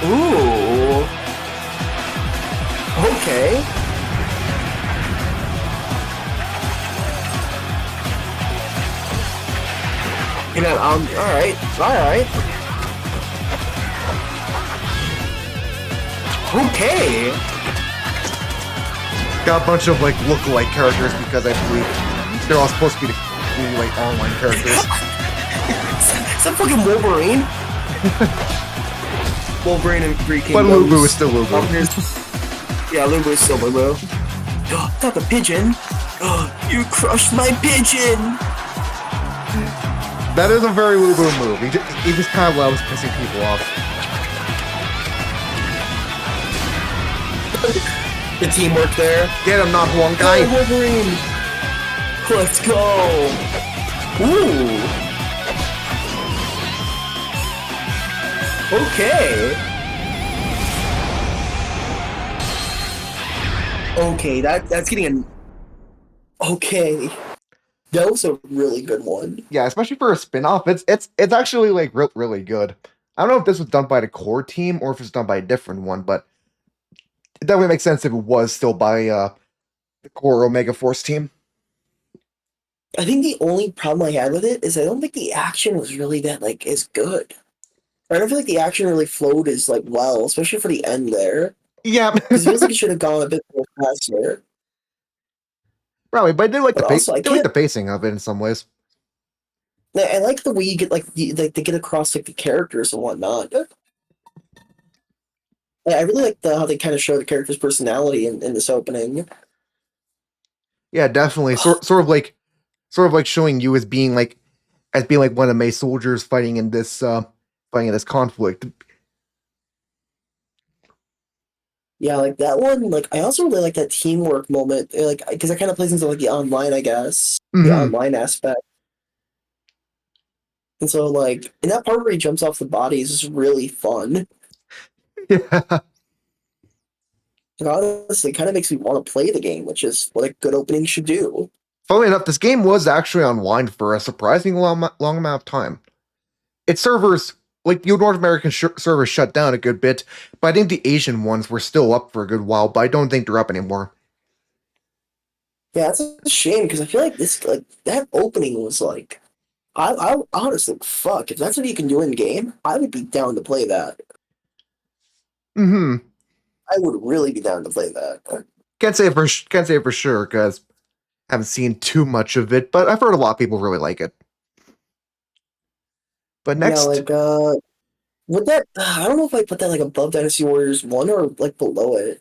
Ooh. Okay. You know, alright. Okay. Got a bunch of like look-alike characters because I believe they're all supposed to be like online characters. Is that fucking Wolverine? Wolverine and Three But Kingdoms. Lubu is still Lubu. Yeah, Lubu is still Lubu. Oh, not the pigeon. Oh, you crushed my pigeon. That is a very Lubu move. He just kind of loves pissing people off. The teamwork there. Get him, not one guy. Go, Wolverine. Let's go. Ooh. Okay. Okay, that's getting an. Okay. That was a really good one. Yeah, especially for a spin-off, it's actually like really good. I don't know if this was done by the core team or if it's done by a different one, but it definitely makes sense if it was still by the core Omega Force team. I think the only problem I had with it is I don't think the action was really that like as good. I don't feel like the action really flowed as like well, especially for the end there. Yeah, Because it feels like it should have gone a bit more faster. probably, but I did like But the also, I I did like can't- the pacing of it in some ways. I like the way you get like they get across like the characters and whatnot. I really like how they kind of show the character's personality in this opening. Yeah, definitely. Sort of like showing you as being like one of the May soldiers fighting in this conflict. Yeah, like that one. Like I also really like that teamwork moment. Like because that kind of plays into like the online, I guess, the Mhm. online aspect. And so like in that part where he jumps off the bodies is really fun. Yeah. And honestly, it kind of makes me want to play the game, which is what a good opening should do. Funnily enough, this game was actually online for a surprisingly long amount of time. Its servers, like your North American servers, shut down a good bit, but I think the Asian ones were still up for a good while. But I don't think they're up anymore. Yeah, it's a shame because I feel like that opening was like, I honestly fuck if that's what you can do in game, I would be down to play that. Mm-hmm. I would really be down to play that. Can't say it for sure because I haven't seen too much of it, but I've heard a lot of people really like it. But next, Yeah, like would that I don't know if I put that like above Dynasty Warriors 1 or like below it.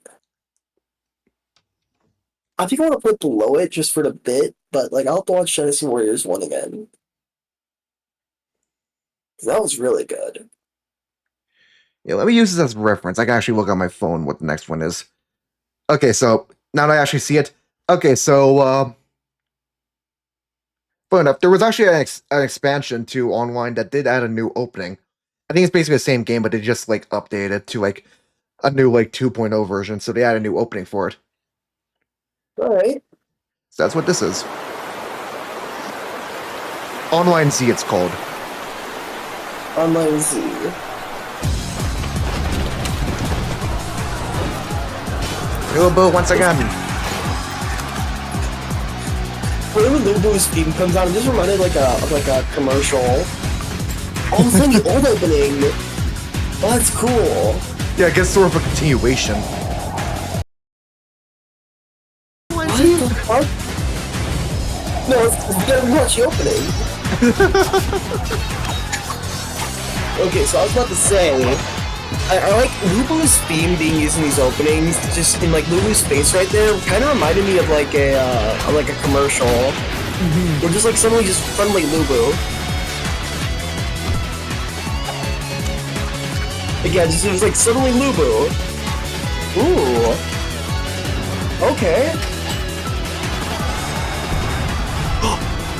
I think I want to put below it just for the bit, but like I'll have to watch Dynasty Warriors 1 again. 'Cause that was really good. yeah, let me use this as reference. I can actually look on my phone what the next one is. Okay, so now that I actually see it. Okay, so fun enough, there was actually an expansion to online that did add a new opening. I think it's basically the same game, but they just like updated it to like a new like 2.0 version, so they added a new opening for it. Alright. So that's what this is. Online Z, it's called. Online Z. Lubu once again. Whenever Lubu's theme comes out, it just reminded like a commercial. All of a sudden, the old opening. Oh, that's cool. Yeah, I guess sort of a continuation. What the fuck? No, it's gotta rewatch the opening. Okay, so I was about to say, I like Lubu's theme being used in these openings. Just in like Lubu's face right there, kind of reminded me of like a commercial. Or just like suddenly just friendly Lubu. Again, just it was like suddenly Lubu. Ooh. Okay.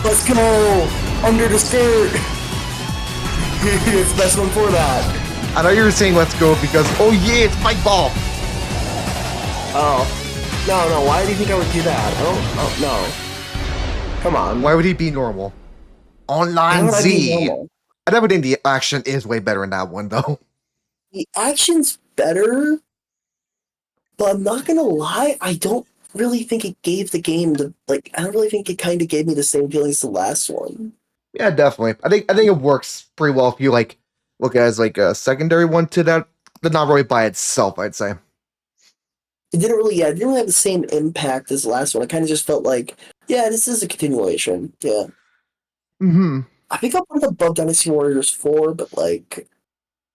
Let's go! Under the skirt! It's the best one for that. I know you were saying let's go because, oh yeah, it's Spike Ball! Oh. No, why do you think I would do that? Oh, no. Come on. Why would he be normal? Online would I be Z! normal? I definitely think the action is way better in that one, though. The action's better, but I'm not gonna lie, I don't really think it gave the game I don't really think it kind of gave me the same feelings as the last one. Yeah, definitely. I think it works pretty well if you like look at it as like a secondary one to that, but not really by itself, I'd say. It didn't really have the same impact as the last one. It kind of just felt like, yeah, this is a continuation. Yeah. Mm-hmm. I think I'll put it above Dynasty Warriors 4, but like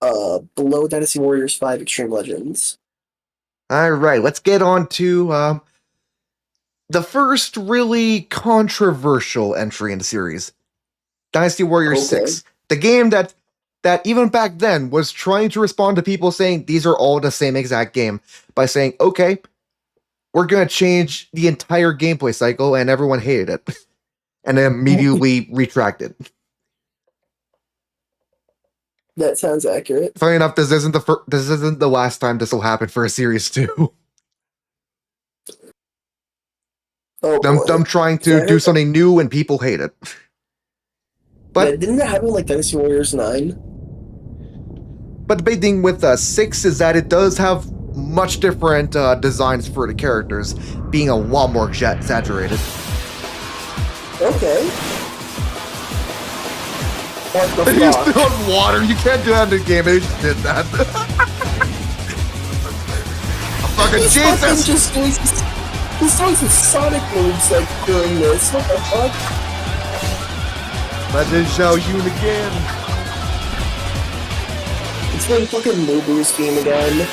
below Dynasty Warriors 5 Extreme Legends. Alright, let's get on to the first really controversial entry in the series. Dynasty Warriors Okay. 6. The game that even back then was trying to respond to people saying these are all the same exact game by saying, okay, we're going to change the entire gameplay cycle, and everyone hated it. And then immediately retracted. That sounds accurate. Funny enough, this isn't the last time this will happen for a series 2. Oh, them trying to do something new and people hate it. But yeah, didn't that happen like Dynasty Warriors 9? But the big thing with 6 is that it does have much different designs for the characters, being a lot more exaggerated. Okay. What the They used fuck? it on water. You can't do that in the game. They just did that. Fucking He's fucking Jesus! just doing he's doing some Sonic moves like during this. What the fuck? Let me show you again. It's been fucking Lubu's game again.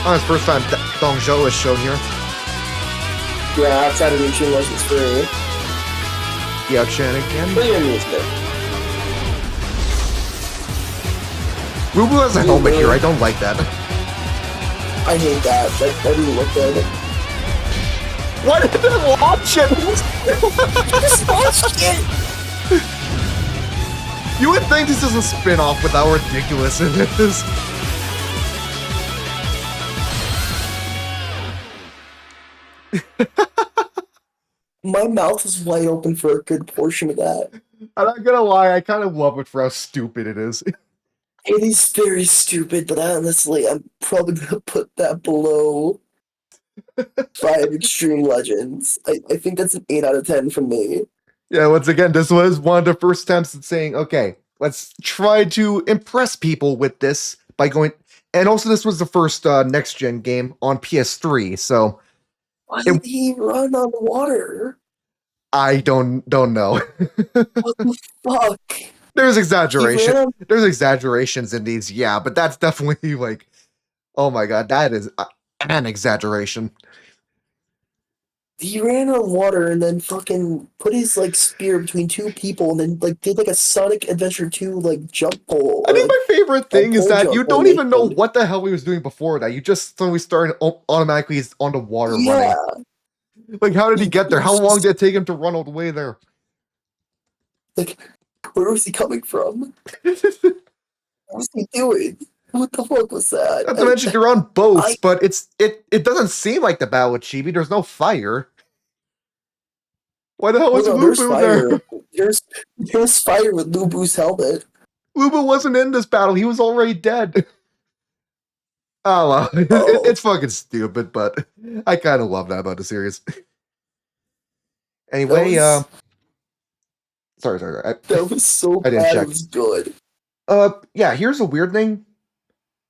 Oh, it's first time Dong Zhou is shown here. Yeah, outside of Extreme Legends 3. Yeah, Chan again. Play your music. Rubu has a helmet here. I don't like that. I hate that. That didn't look good. Why did I watch it? Just watched it! You would think this is a spin-off with how ridiculous it is. My mouth was wide open for a good portion of that. I'm not gonna lie, I kind of love it for how stupid it is. It is very stupid, but honestly, I'm probably gonna put that below 5 Extreme Legends. I think that's an 8 out of 10 from me. Yeah, once again, this was one of the first attempts at saying, okay, let's try to impress people with this by going. And also, this was the first next gen game on PS3, so Why did he run on water? I don't know. What the fuck? There's He exaggeration. ran on, There's exaggerations in these, yeah, but that's definitely like, oh my god, that is an exaggeration. he ran on water and then fucking put his like spear between 2 people and then like did like a Sonic Adventure 2 like jump pole. I think my favorite thing is pole that jump you don't even know formation. what the hell he was doing before that. You just suddenly started automatically on the water Yeah, running. Like, how did he get there? How long did it take him to run all the way there? like where was he coming from? What was he doing? What the fuck was that? Not to mention you're on boats, I- but it doesn't seem like the Battle of Chibi. There's no fire. Why the hell was Hold on, there's Lubu there? fire. There's fire with Lubu's helmet. Lubu wasn't in this battle. He was already dead. Oh well, Oh. it's fucking stupid, but I kind of love that about the series. Anyway, That sorry. That was so I didn't bad. check. It was good. Yeah. Here's a weird thing.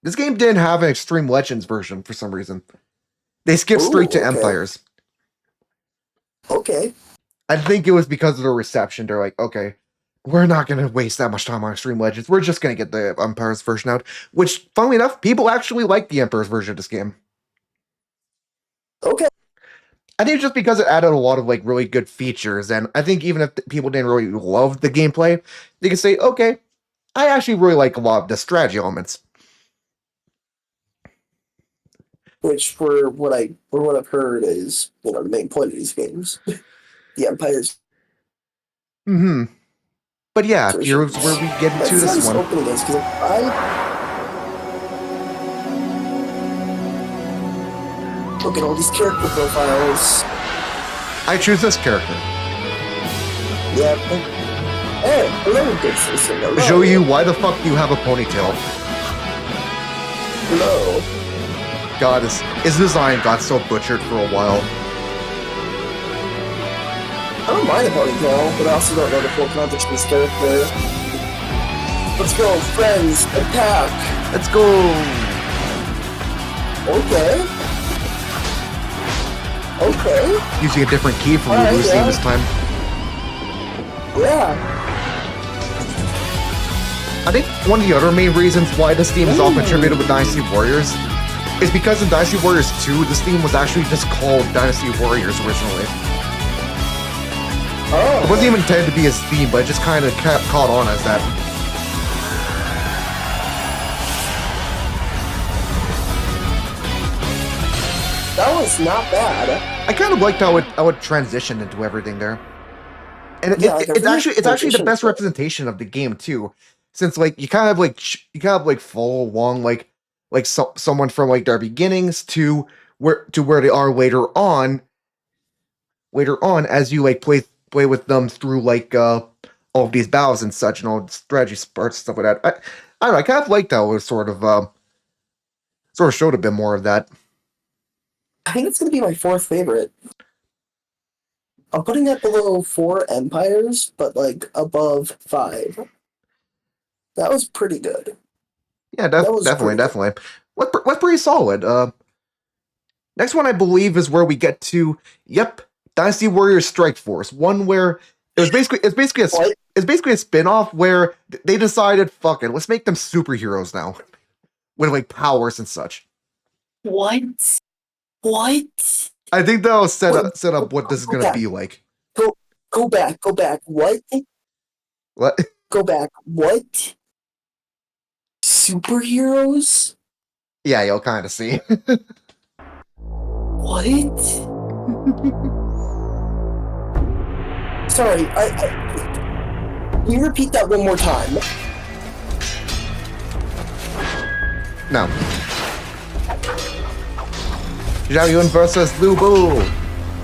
This game didn't have an Extreme Legends version for some reason. They skipped straight to Ooh, okay. Empires. Okay. I think it was because of the reception. They're like, okay, we're not going to waste that much time on Extreme Legends. We're just going to get the Empire's version out. Which, funnily enough, people actually like the Emperor's version of this game. Okay. I think it's just because it added a lot of like really good features, and I think even if people didn't really love the gameplay, they can say, okay, I actually really like a lot of the strategy elements. Which for what I've heard is, the main point of these games. The Empire's Mm-hmm. But yeah, version. here's where we get into Let's this one. open this because look at all these character profiles. I choose this character. Yeah. Hey, hello, good citizen. Hello. Show you why the fuck do you have a ponytail. Hello. God, his design got so butchered for a while. I don't mind the ponytail, but I also don't know the full context of this character. Let's go, friends, attack! Let's go! Okay. Okay. Using a different key from Alright, Lubu's yeah. theme this time. Yeah. I think one of the other main reasons why this theme is often attributed with Dynasty Warriors is because in Dynasty Warriors 2, this theme was actually just called Dynasty Warriors originally. Oh. It wasn't even intended to be his theme, but it just kind of caught on as that. That was not bad. I kind of liked how it transitioned into everything there. And Yeah, like a it's really actually the transition best to it. representation of the game too, since like you kind of like follow along someone from like their beginnings to where they are later on as you like play with them through like all of these battles and such and all the strategy parts stuff like that. I don't know, I kind of liked how it sort of showed a bit more of that. I think it's gonna be my 4th favorite. I'm putting that below 4 Empires, but like above 5. That was pretty good. Yeah, That was definitely. pretty What's pretty solid. Next one I believe is where we get to Dynasty Warriors Strikeforce, one where it's basically a spin-off where they decided, fuck it, let's make them superheroes now. With like powers and such. What? I think that'll set up what this is gonna be like. Go back. What? What? Go back. What? Superheroes? Yeah, you'll kind of see. What? Sorry, can you repeat that one more time? No. Zhao Yun versus Lubu.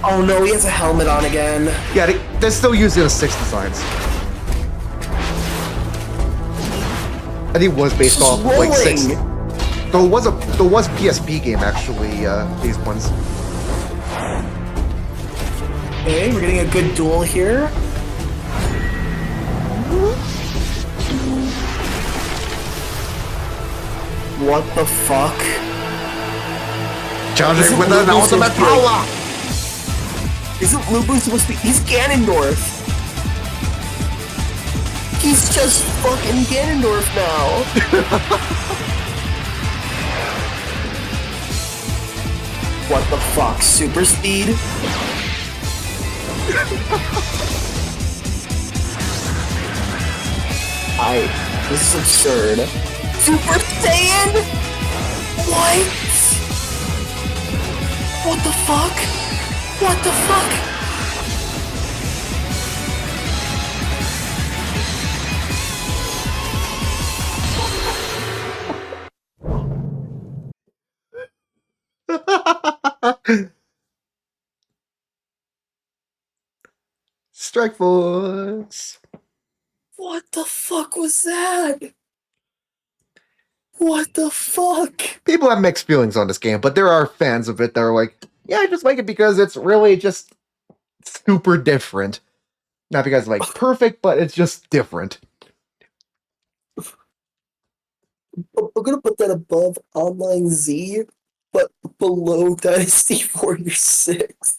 Oh no, he has a helmet on again. Yeah, they're still using the 6 designs. I think it was based off like 6. There was PSP game actually. These ones. Okay, we're getting a good duel here. What the fuck? Challenging with an ultimate power! Isn't Lubu supposed to be? He's Ganondorf! He's just fucking Ganondorf now! What the fuck? Super speed? This is absurd. Super Saiyan? What? What the fuck? What the fuck? Strikeforce. What the fuck was that? What the fuck? People have mixed feelings on this game, but there are fans of it that are like, yeah, I just like it because it's really just super different. Not because it's like perfect, but it's just different. I'm gonna put that above Online Z, but below Dynasty Warriors 6.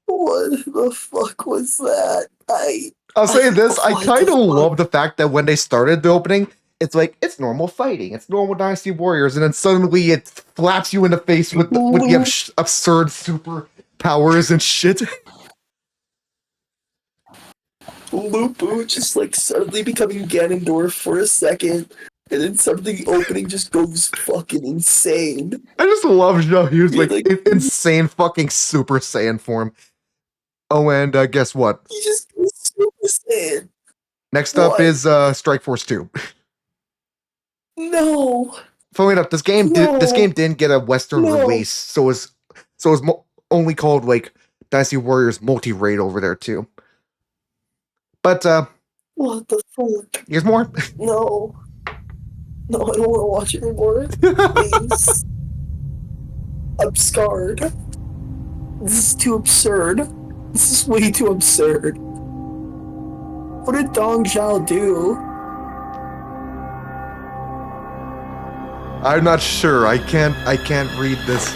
What the fuck was that? I'll say this, I what kind the of fuck? love the fact that when they started the opening, it's like, it's normal fighting, it's normal Dynasty Warriors, and then suddenly it slaps you in the face with the absurd super powers and shit. Lupu just like suddenly becoming Ganondorf for a second, and then suddenly the opening just goes fucking insane. I just love how he was Yeah, like insane fucking Super Saiyan form. Oh, and guess what? He just goes Super Saiyan. Next up What? is Strikeforce 2. No. Funny enough, this game didn't get a Western No. release, so it was only called like Dynasty Warriors Multi-Raid over there too. But What the fuck? here's more. No. No, I don't want to watch it anymore. Please. I'm scarred. This is too absurd. This is way too absurd. What did Dong Zhao do? I'm not sure. I can't read this.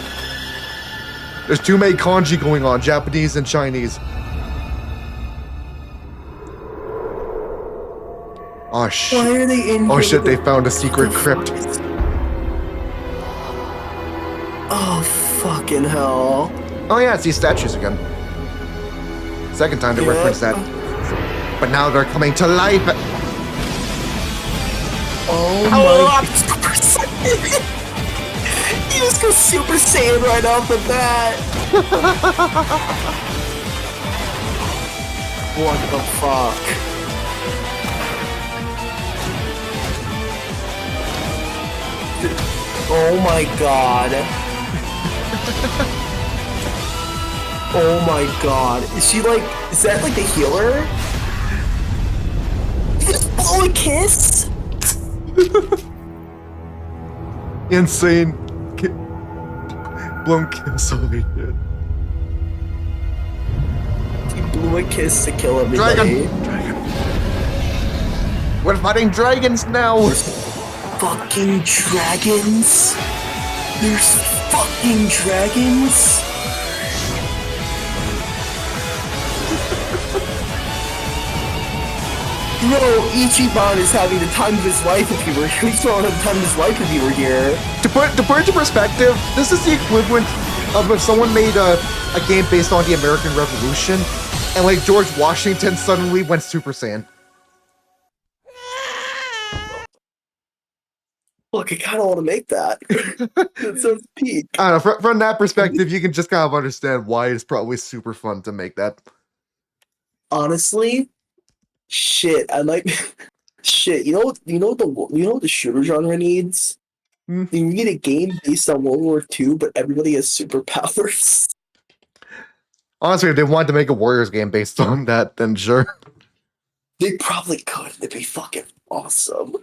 There's too many kanji going on, Japanese and Chinese. Oh shit. Why are they in Oh here shit, with they found a secret the crypt. fuck? Oh, fucking hell. Oh yeah, it's these statues again. Second time to Yeah. reference that. But now they're coming to life. Oh my Super Saiyan. He just goes Super Saiyan right off the bat. What the fuck? Oh my god. Oh my god. Is that like the healer? You just blow a kiss? Insane. Blown kiss. Holy shit. He blew a kiss to kill everybody. Dragon. We're fighting dragons now. Fucking dragons? There's fucking dragons? Bro, Ichiban is having the time of his life if he were here. He's throwing the time of his life if he were here. To put into perspective, this is the equivalent of if someone made a game based on the American Revolution, and like George Washington suddenly went Super Saiyan. Look, I kind of want to make that. That sounds peak. I don't know, from that perspective, you can just kind of understand why it's probably super fun to make that. Honestly, shit, I might. Shit, you know what the shooter genre needs? You need a game based on World War II, but everybody has superpowers. Honestly, if they wanted to make a Warriors game based on that, then sure. They probably could. It'd be fucking awesome.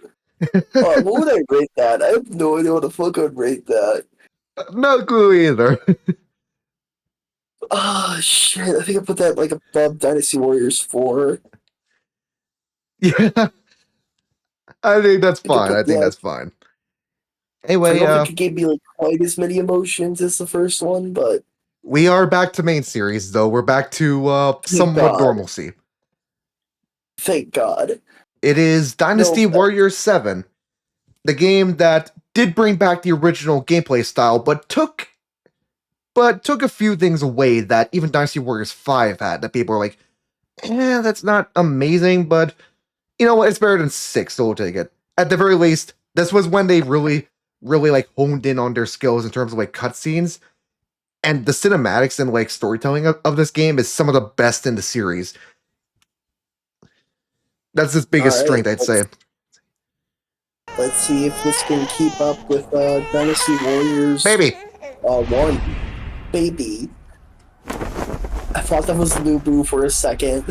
What would I rate that? I have no idea what the fuck I would rate that. No clue either. Oh shit! I think I put that like above Dynasty Warriors 4. Yeah, I think that's fine. I think Yeah. that's fine. I Anyway, don't think it gave me like quite as many emotions as the first one, but we are back to main series, though. We're back to somewhat God. normalcy. Thank God. It is Dynasty No, Warriors 7, the game that did bring back the original gameplay style, but took a few things away that even Dynasty Warriors 5 had, that people were like, that's not amazing, but you know what, it's better than 6, so we'll take it. At the very least, this was when they really like honed in on their skills in terms of like cutscenes, and the cinematics and like storytelling of this game is some of the best in the series. That's its biggest strength, I'd say. Let's see if this can keep up with Dynasty Warriors. Baby! 1. Baby. I thought that was Lubu for a second.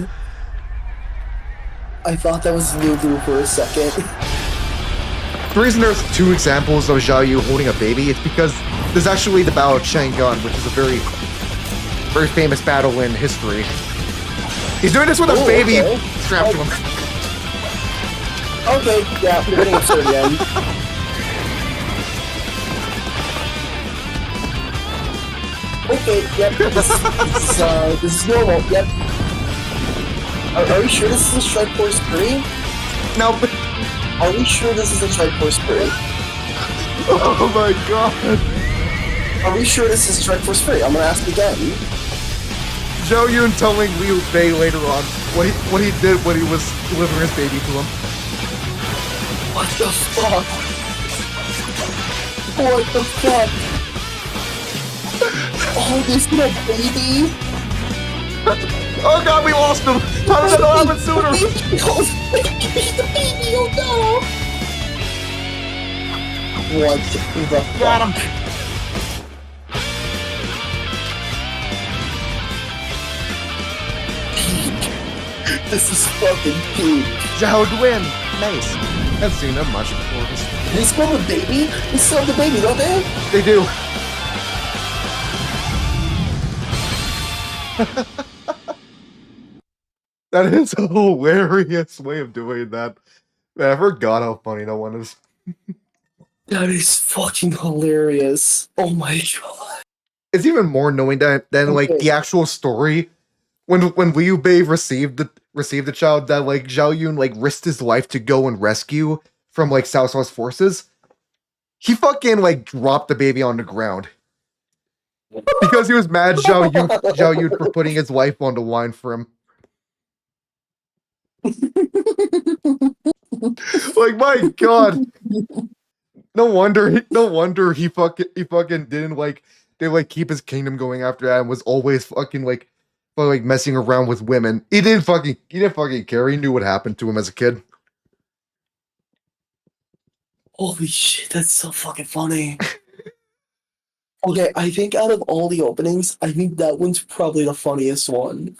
The reason there's 2 examples of Zhao Yu holding a baby, it's because there's actually the Battle of Chang'an, which is a very, very famous battle in history. He's doing this with a baby strapped to him. Okay, yeah, we're getting absurd again. Okay, yep, this is normal, yep. Are we sure this is a Strikeforce 3? No, Are we sure this is a Strikeforce 3? oh my god. Are we sure this is Strikeforce 3? I'm gonna ask again. Zhao Yun telling Liu Bei later on what he did when he was delivering his baby to him. What the fuck? What the fuck? Oh, this is a baby? Oh god, we lost him! How did that not happen sooner? What the fuck? Got him! This is fucking peak. Zhao Duan! Nice. I've seen them much before this. They still have a baby? They still have the baby, don't they? They do. That is a hilarious way of doing that. Man, I forgot how funny that one is. That is fucking hilarious. Oh my god. It's even more knowing that than like the actual story. When Liu Bei received the child, that like Zhao Yun like risked his life to go and rescue from like Cao Cao's forces. He like dropped the baby on the ground because he was mad Zhao Yun for putting his life on the line for him. Like my god. No wonder he fucking didn't like they like keep his kingdom going after that and was always fucking like messing around with women. He didn't fucking care. He knew what happened to him as a kid. Holy shit, that's so fucking funny. Okay, I think out of all the openings, I think that one's probably the funniest one.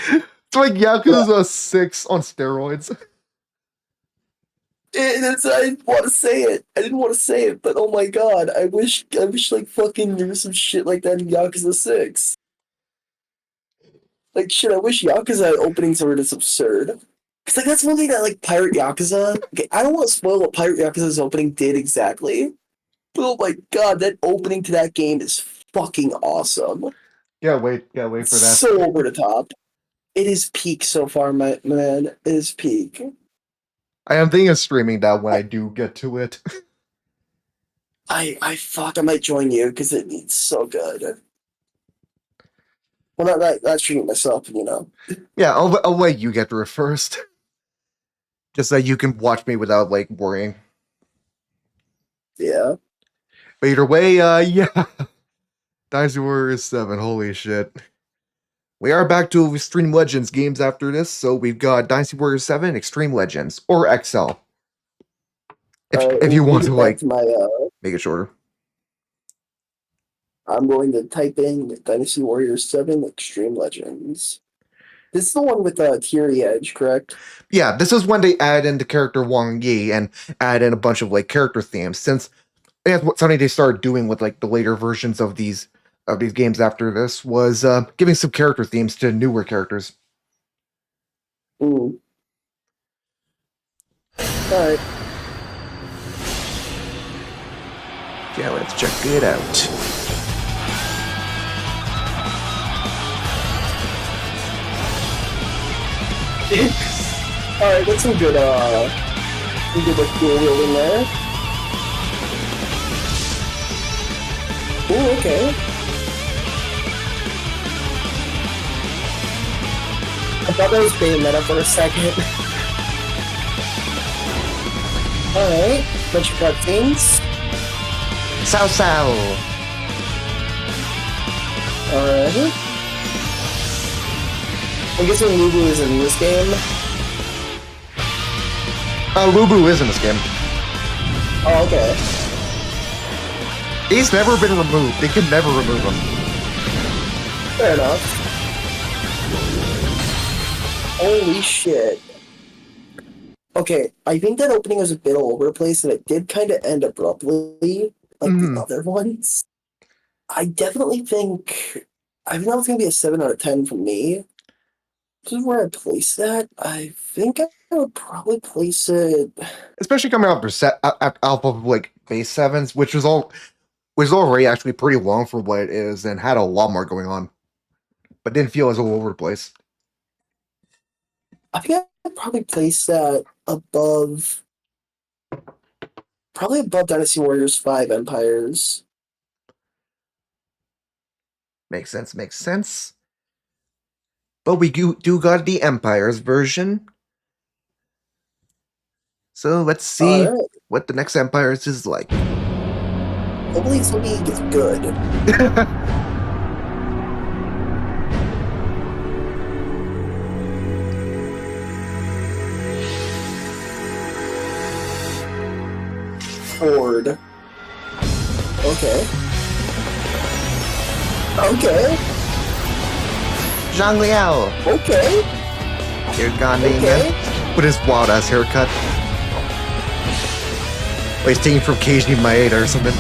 It's like Yakuza 6 on steroids. I didn't want to say it. But oh my god, I wish like fucking there was some shit like that in Yakuza 6. Like shit, I wish Yakuza openings were this absurd. Cause like that's one thing that like Pirate Yakuza. Okay, I don't want to spoil what Pirate Yakuza's opening did exactly. But oh my god, that opening to that game is fucking awesome. Yeah, wait for that. So over the top. It is peak so far, man. It is peak. I am thinking of streaming that when I do get to it. I might join you because it's so good. Well, not streaming myself, you know. Yeah, I'll let you get through it first. Just so you can watch me without like worrying. Yeah. But either way, yeah. Dynasty Warriors 7, holy shit. We are back to Extreme Legends games after this, so we've got Dynasty Warriors 7, Extreme Legends, or XL. if you let me want to get back like to my. make it shorter. I'm going to type in Dynasty Warriors 7 Extreme Legends. This is the one with Teary Edge, correct? Yeah, this is when they add in the character Wang Yi and add in a bunch of like character themes. Since that's what something they started doing with like the later versions of these games after this was giving some character themes to newer characters. Mm. Alright. Yeah, let's check it out. Alright, that's some good like dual wielding there. Ooh, okay. I thought that was Bayonetta for a second. Alright, bunch of cutscenes. Sao Sao. Alright. I'm guessing Lubu is in this game. Lubu is in this game. Oh, okay. He's never been removed. They can never remove him. Fair enough. Holy shit. Okay, I think that opening was a bit all over the place and it did kind of end abruptly, like the other ones. I definitely think it's going to be a 7 out of 10 for me. This is where I place that. I think I would probably place it. Especially coming out off of like base sevens, which was already actually pretty long for what it is and had a lot more going on, but didn't feel as all over the place. I think I'd probably place that above Dynasty Warriors 5 Empires. Makes sense. But we do got the Empires version. So let's see what the next Empires is like. Hopefully it's going to be good. Ford. Okay. Zhang Liao. Okay. Here gone with his wild ass haircut. Like he's taken from Keiji Maeda or something.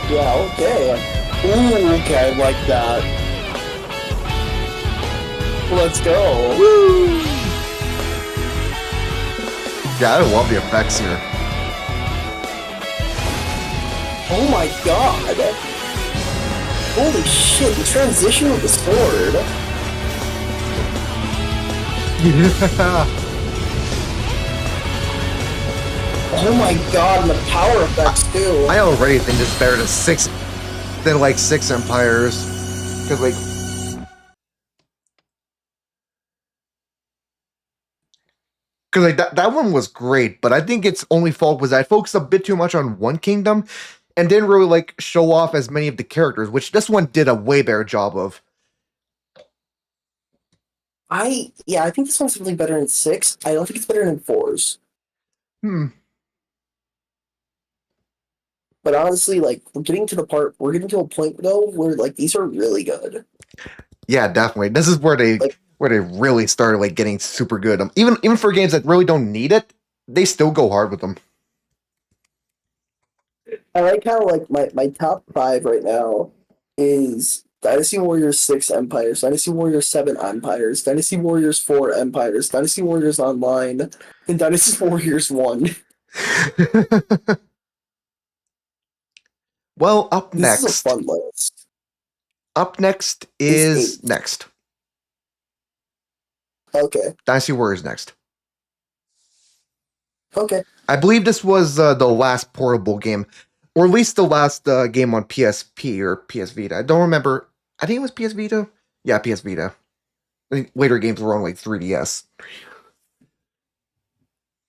Yeah, okay. Ooh, okay, I like that. Let's go. Woo! Yeah, I love the effects here. Oh my god. Holy shit, the transition with the sword. Yeah. Oh my god, and the power effects too. I already think it's better than six Empires. Because that one was great, but I think its only fault was I focused a bit too much on one kingdom and didn't really like show off as many of the characters, which this one did a way better job of. I think this one's definitely better than 6. I don't think it's better than 4s. But honestly, like, we're getting to a point though where like these are really good. Yeah, definitely. This is where they really started like getting super good. Even for games that really don't need it, they still go hard with them. I like how like my top 5 right now is Dynasty Warriors 6 Empires, Dynasty Warriors 7 Empires, Dynasty Warriors 4 Empires, Dynasty Warriors Online, and Dynasty Warriors 1. Well, up next. This is a fun list. Up next is next. Okay. Dynasty Warriors next. Okay. I believe this was the last portable game, or at least the last game on PSP or PS Vita. I don't remember. I think it was PS Vita. Yeah, PS Vita. I think later games were on like 3DS.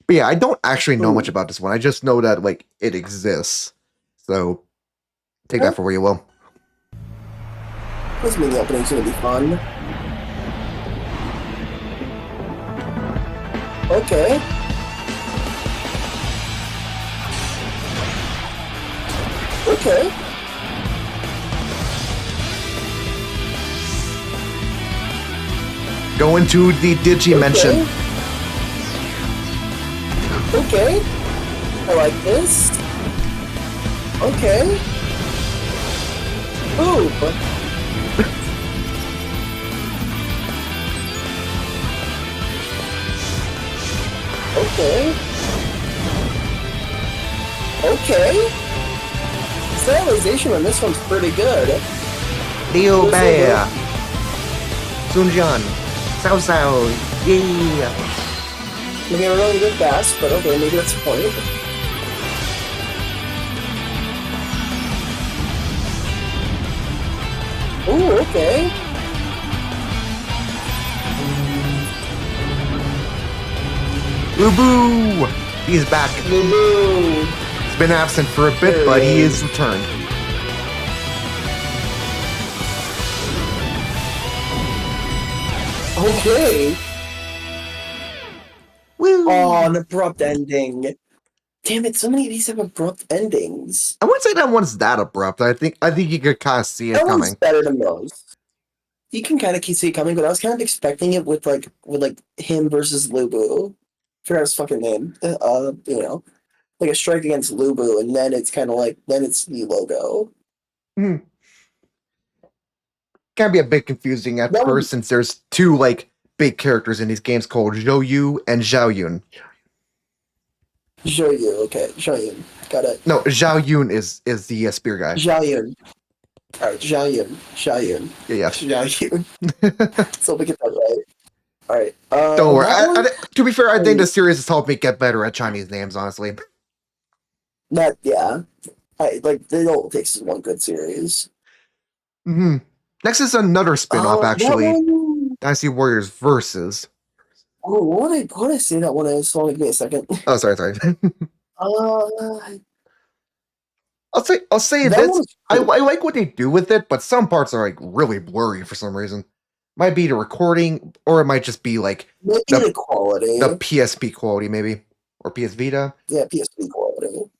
But yeah, I don't actually know much about this one. I just know that like it exists. So take that for where you will. This mini opening's gonna be fun. Okay. Okay. Going to the Digimension. Okay. I like this. Okay. Ooh. Okay. Okay. Stylization on this one's pretty good. Liu Bear. Sunjian. Sao Sao. Yeah. Maybe a really good fast, but okay, maybe that's the point. Ooh, okay. Lubu! He's back. Boo-boo. He's been absent for a bit, but he is returned. Okay. Woo! Oh, an abrupt ending. Damn it, so many of these have abrupt endings. I wouldn't say that one's that abrupt. I think you could kind of see it That one's coming. better than most. You can kind of see it coming, but I was kind of expecting it with him versus Lubu. Forgot his fucking name. Like a strike against Lubu, and then it's kind of like then it's the logo. Can be a bit confusing at That first was- since there's two like big characters in these games called Zhou and Zhao Yun. Zhou Yu, okay, Zhou Yun, got it. No, Zhao Yun is the spear guy. Zhao Yun. All right, Zhao Yun. Yeah. Zhao Yun. So we get that right. All right. Don't worry. that one- To be fair, I think the series has helped me get better at Chinese names, honestly. Yeah. It all takes is one good series. Next is another spin-off, That actually. one- Dynasty Warriors versus. Oh, what did I say that one is? Hold on, give me a second. Oh, sorry. I'll say That this. one's I like what they do with it, but some parts are like really blurry for some reason. Might be the recording, or it might just be like maybe the quality. the PSP quality, maybe, or PS Vita. Yeah, PSP quality.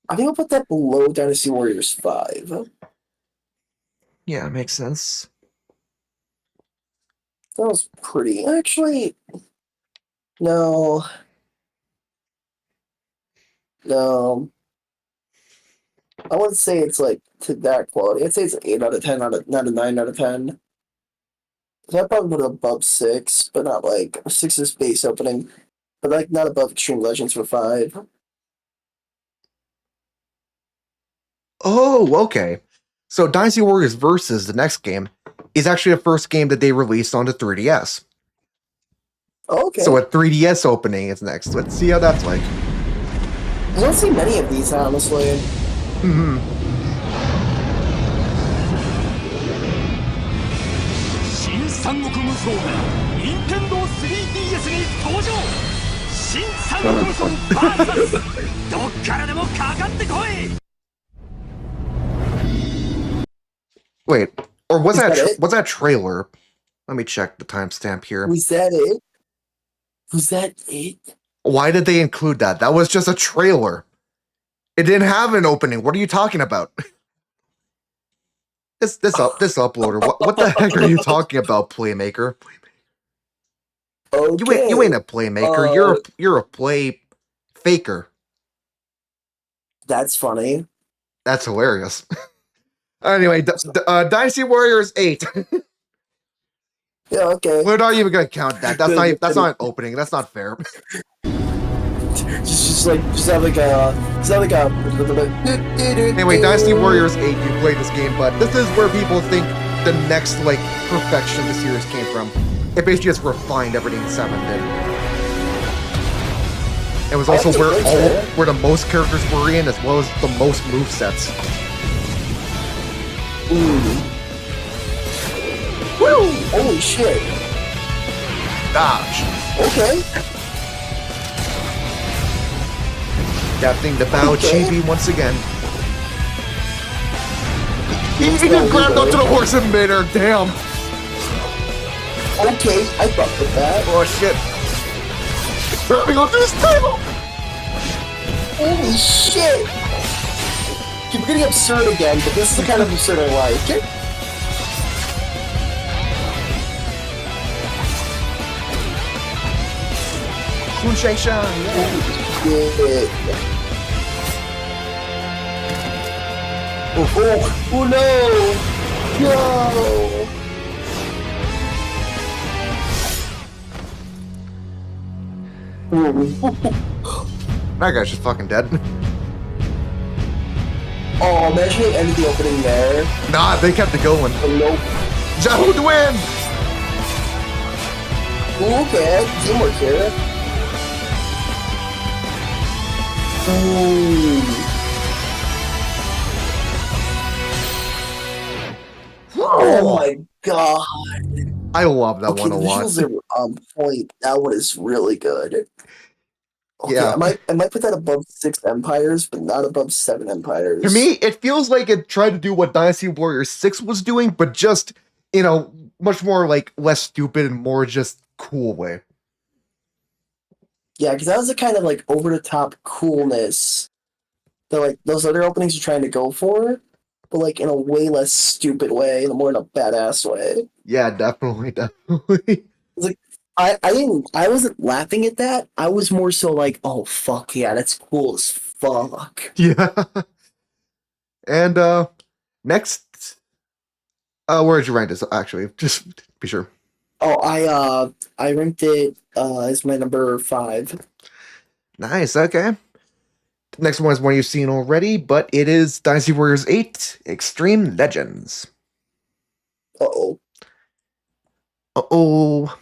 I think I'll put that below Dynasty Warriors 5. Yeah, makes sense. That was pretty. Actually, no. I wouldn't say it's like to that quality. I'd say it's an 8 out of 10, not a 9 out of 10. So I'd probably put it above 6, but not like 6 is base opening, but like not above Extreme Legends for 5. Oh, okay. So Dynasty Warriors versus the next game is actually the first game that they released on the 3DS. Okay. So a 3DS opening is next. Let's see how that's like. I don't see many of these, honestly. Mm-hmm. 新三国無双が任天堂 3DS に登場新三国無双 VS どっからでもかかってこい Wait, or was Is that that it? was that trailer? Let me check the timestamp here. Was that it? Was that it? Why did they include that? That was just a trailer. It didn't have an opening. What are you talking about? This uploader. What the heck are you talking about, Playmaker? Okay. You ain't a Playmaker. You're a play faker. That's funny. That's hilarious. Anyway, Dynasty Warriors 8. Yeah, okay. We're not even gonna count that. That's not an opening. That's not fair. Just have like a Anyway, Dynasty Warriors 8, you played this game, but this is where people think the next, like, perfection the series came from. It basically just refined everything 7 did. It was also where the most characters were in, as well as the most movesets. Woo! Holy shit. Dodge. Okay. Captain the Battle Okay. Champion once again. He even grabbed onto the horse in midair, damn! Okay, I fucked with that. Oh shit! Grabbing onto this table! Holy shit. Keep getting absurd again, but this is the kind of absurd I like. Kun Shang Shang, yeah. Oh no! No! That guy's just fucking dead. Oh, imagine they ended the opening there. Nah, they kept it going. Oh, nope. Jahu to win! Ooh, okay, teamwork here. Ooh. Oh my god. I love that Okay, one the a lot. visuals are on point. That one is really good. Okay, Yeah. I might put that above 6 Empires, but not above 7 Empires. To me, it feels like it tried to do what Dynasty Warriors 6 was doing, but just, much more like less stupid and more just cool way. Yeah, because that was the kind of like over the top coolness that like those other openings are trying to go for, but like in a way less stupid way, in a more in a badass way. Yeah, definitely. I wasn't laughing at that. I was more so like, oh fuck yeah, that's cool as fuck. Yeah. And next, where did you rank this? Actually, just to be sure. Oh, I ranked it as my number 5. Nice. Okay. Next one is one you've seen already, but it is Dynasty Warriors 8 Extreme Legends. Uh-oh. Uh-oh.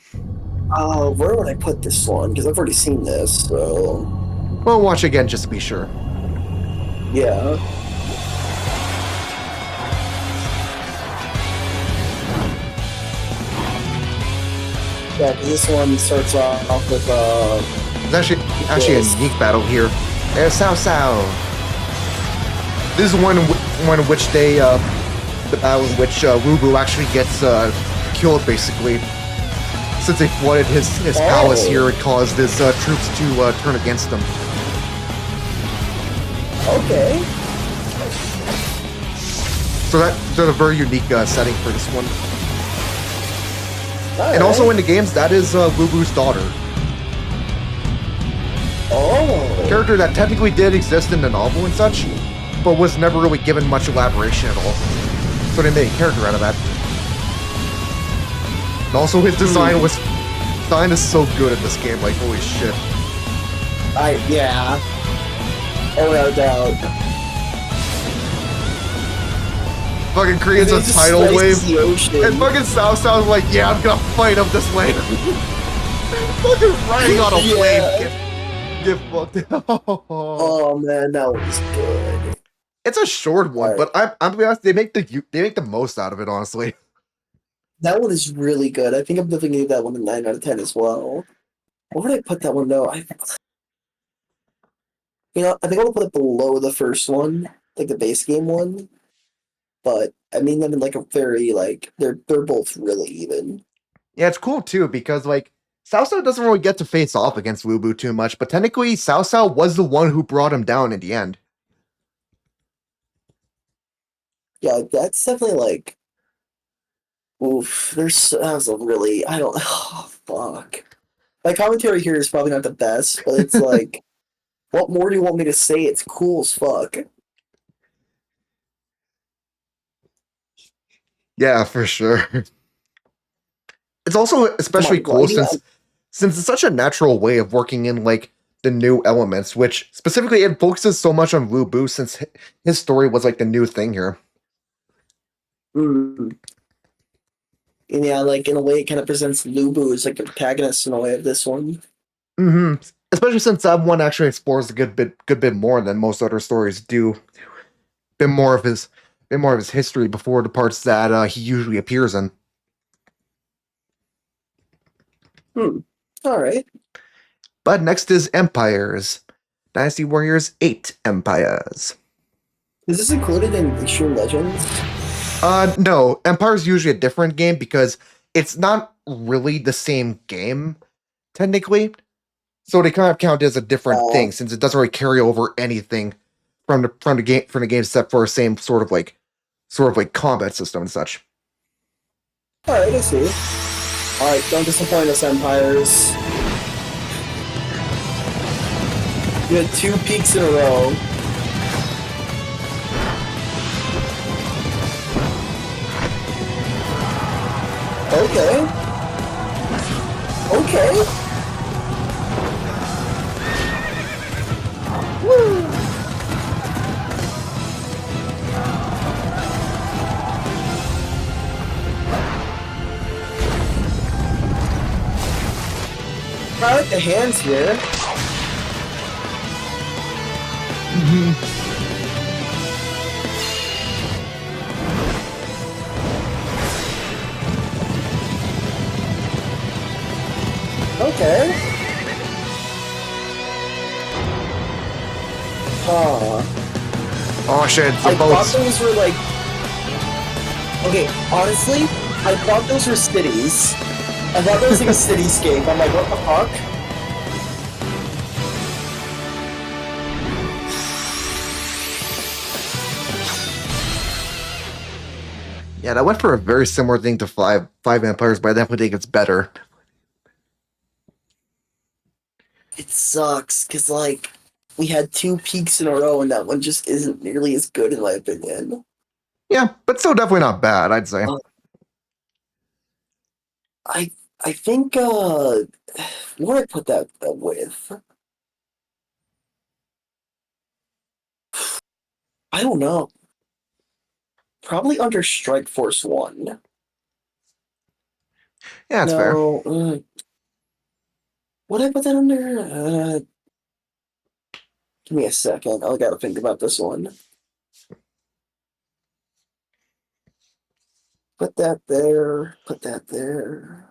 Where would I put this one? Because I've already seen this, so... Well, watch again just to be sure. Yeah. Yeah, because this one starts off with, It's actually a unique battle here. There's Sao Sao. This is one in which they, the battle in which Rubu actually gets killed, basically. Since they flooded his palace here, it caused his troops to turn against him. Okay. So that's a very unique setting for this one. All And also right. in the games, that is Wubu's daughter. Oh. A character that technically did exist in the novel and such, but was never really given much elaboration at all. So they made a character out of that. And also his design is so good in this game, like holy shit. Yeah. Oh, without a doubt. Fucking creates a He just tidal slices wave. the ocean. And fucking Sao Sao's like, yeah, I'm gonna fight him this way. Fucking riding on a Yeah. wave. Get fucked. Oh man, that was good. It's a short one, Right. but I'm to be honest, they make the most out of it, honestly. That one is really good. I think I'm definitely gonna give that one a 9 out of 10 as well. Where would I put that one though? I think I'm gonna put it below the first one, like the base game one. But I mean them in like a very like they're both really even. Yeah, it's cool too because like Sao Sao doesn't really get to face off against Wubu too much, but technically Sao Sao was the one who brought him down in the end. Yeah, that's definitely like oof. That was a really I don't oh fuck. My commentary here is probably not the best, but it's like what more do you want me to say? It's cool as fuck. Yeah, for sure. It's also especially Come on, cool why do since it's such a natural way of working in like the new elements, which specifically it focuses so much on Wubu since his story was like the new thing here. Mm. And yeah, like in a way, it kind of presents Lubu as like a protagonist in a way of this one. Mm-hmm. Especially since that one actually explores a good bit more than most other stories do. Bit more of his history before the parts that he usually appears in. All right. But next is Empires. Dynasty Warriors 8 Empires. Is this included in Extreme Legends? No. Empires is usually a different game because it's not really the same game, technically. So they kind of count it as a different thing since it doesn't really carry over anything from the game set for the same sort of like combat system and such. Alright, I see. Alright, don't disappoint us, Empires. You had 2 peaks in a row. Okay. Okay. Woo! I like the hands here. Okay. Huh. Oh shit, I the thought boats. those were like... Okay, honestly, I thought those were cities. I thought that was like a cityscape. I'm like, what the fuck? Yeah, that went for a very similar thing to five Empires, but I definitely think it's better. It sucks, because, like, we had 2 peaks in a row, and that one just isn't nearly as good, in my opinion. Yeah, but still definitely not bad, I'd say. I think, what would I put that with? I don't know. Probably under Strikeforce 1. Yeah, that's fair. Would I put that under? Give me a second. I gotta think about this one. Put that there. Put that there.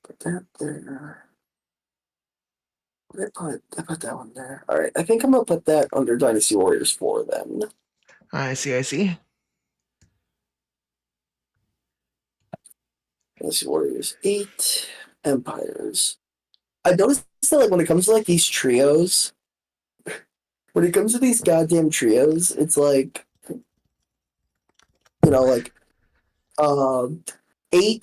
Put that there. I put that one there. Alright, I think I'm gonna put that under Dynasty Warriors 4 then. I see. Dynasty Warriors 8. Empires. I noticed that like when it comes to like these trios, when it comes to these goddamn trios, it's like, you know, like 8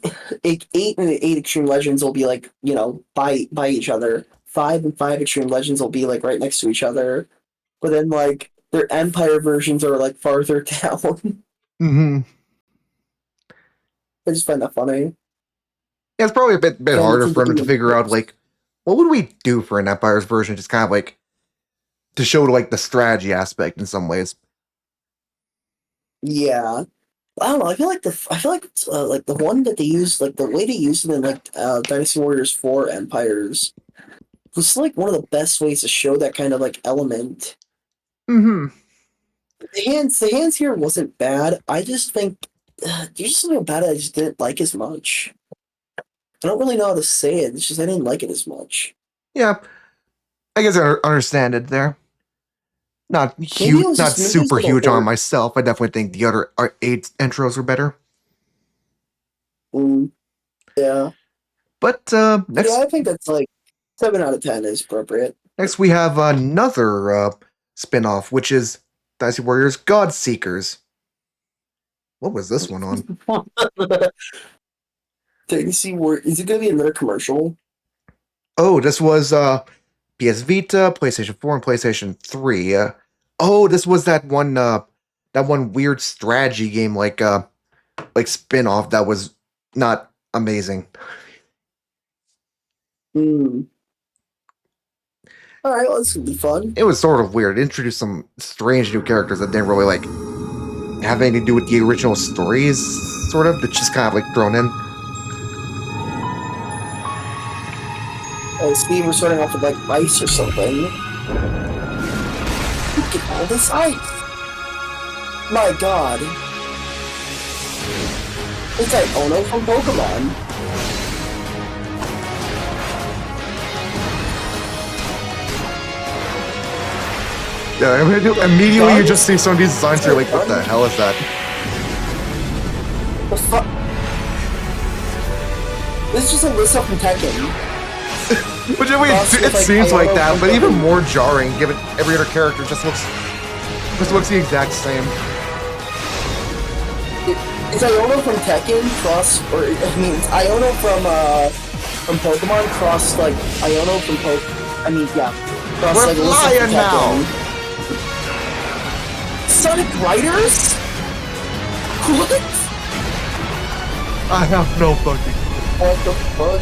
and 8 Extreme Legends will be like, you know, by each other. 5 and 5 Extreme Legends will be like right next to each other. But then like their Empire versions are like farther down. Mm-hmm. I just find that funny. Yeah, it's probably a bit And harder it's for them to like- figure out, like, what would we do for an Empire's version? Just kind of like to show like the strategy aspect in some ways. Yeah. I don't know. I feel like it's, like the one that they used, like the way they used it in like Dynasty Warriors 4 Empires was like one of the best ways to show that kind of like element. Mm-hmm. The hands here wasn't bad. I just think there's just something about it I just didn't like as much. I don't really know how to say it. It's just I didn't like it as much. Yeah, I guess I understand it there. Not Maybe it huge, was not just- maybe it was super a little huge on weird. myself. I definitely think the other 8 intros were better. Yeah. But next, Yeah, I think that's like 7 out of 10 is appropriate. next we have another spin-off, which is Dynasty Warriors Godseekers. What was this one on? Dynasty Warriors. Is it going to be another commercial? Oh, this was PS Vita, PlayStation 4, and PlayStation 3. This was that one weird strategy game like spin-off that was not amazing. Alright, well, this would be fun. It was sort of weird. It introduced some strange new characters that didn't really like have anything to do with the original stories, sort of. That's just kind of like thrown in. Steve was starting off with like ice or something. Look at all this ice! My god. It's like Ono from Pokemon. Yeah, I mean, immediately you just see some of these designs, you're like, what the hell is that? The fuck? This is just a list from Tekken. Which I mean, Crossed it with, like, seems like Iono that, from but even fucking- more jarring given every other character just looks the exact same. It's Iono from Tekken cross, or I mean, it's Iono from Pokemon cross like Iono from cross We're like Alyssa flying from now. Tekken. Sonic Riders? What? I have no fucking. What the fuck?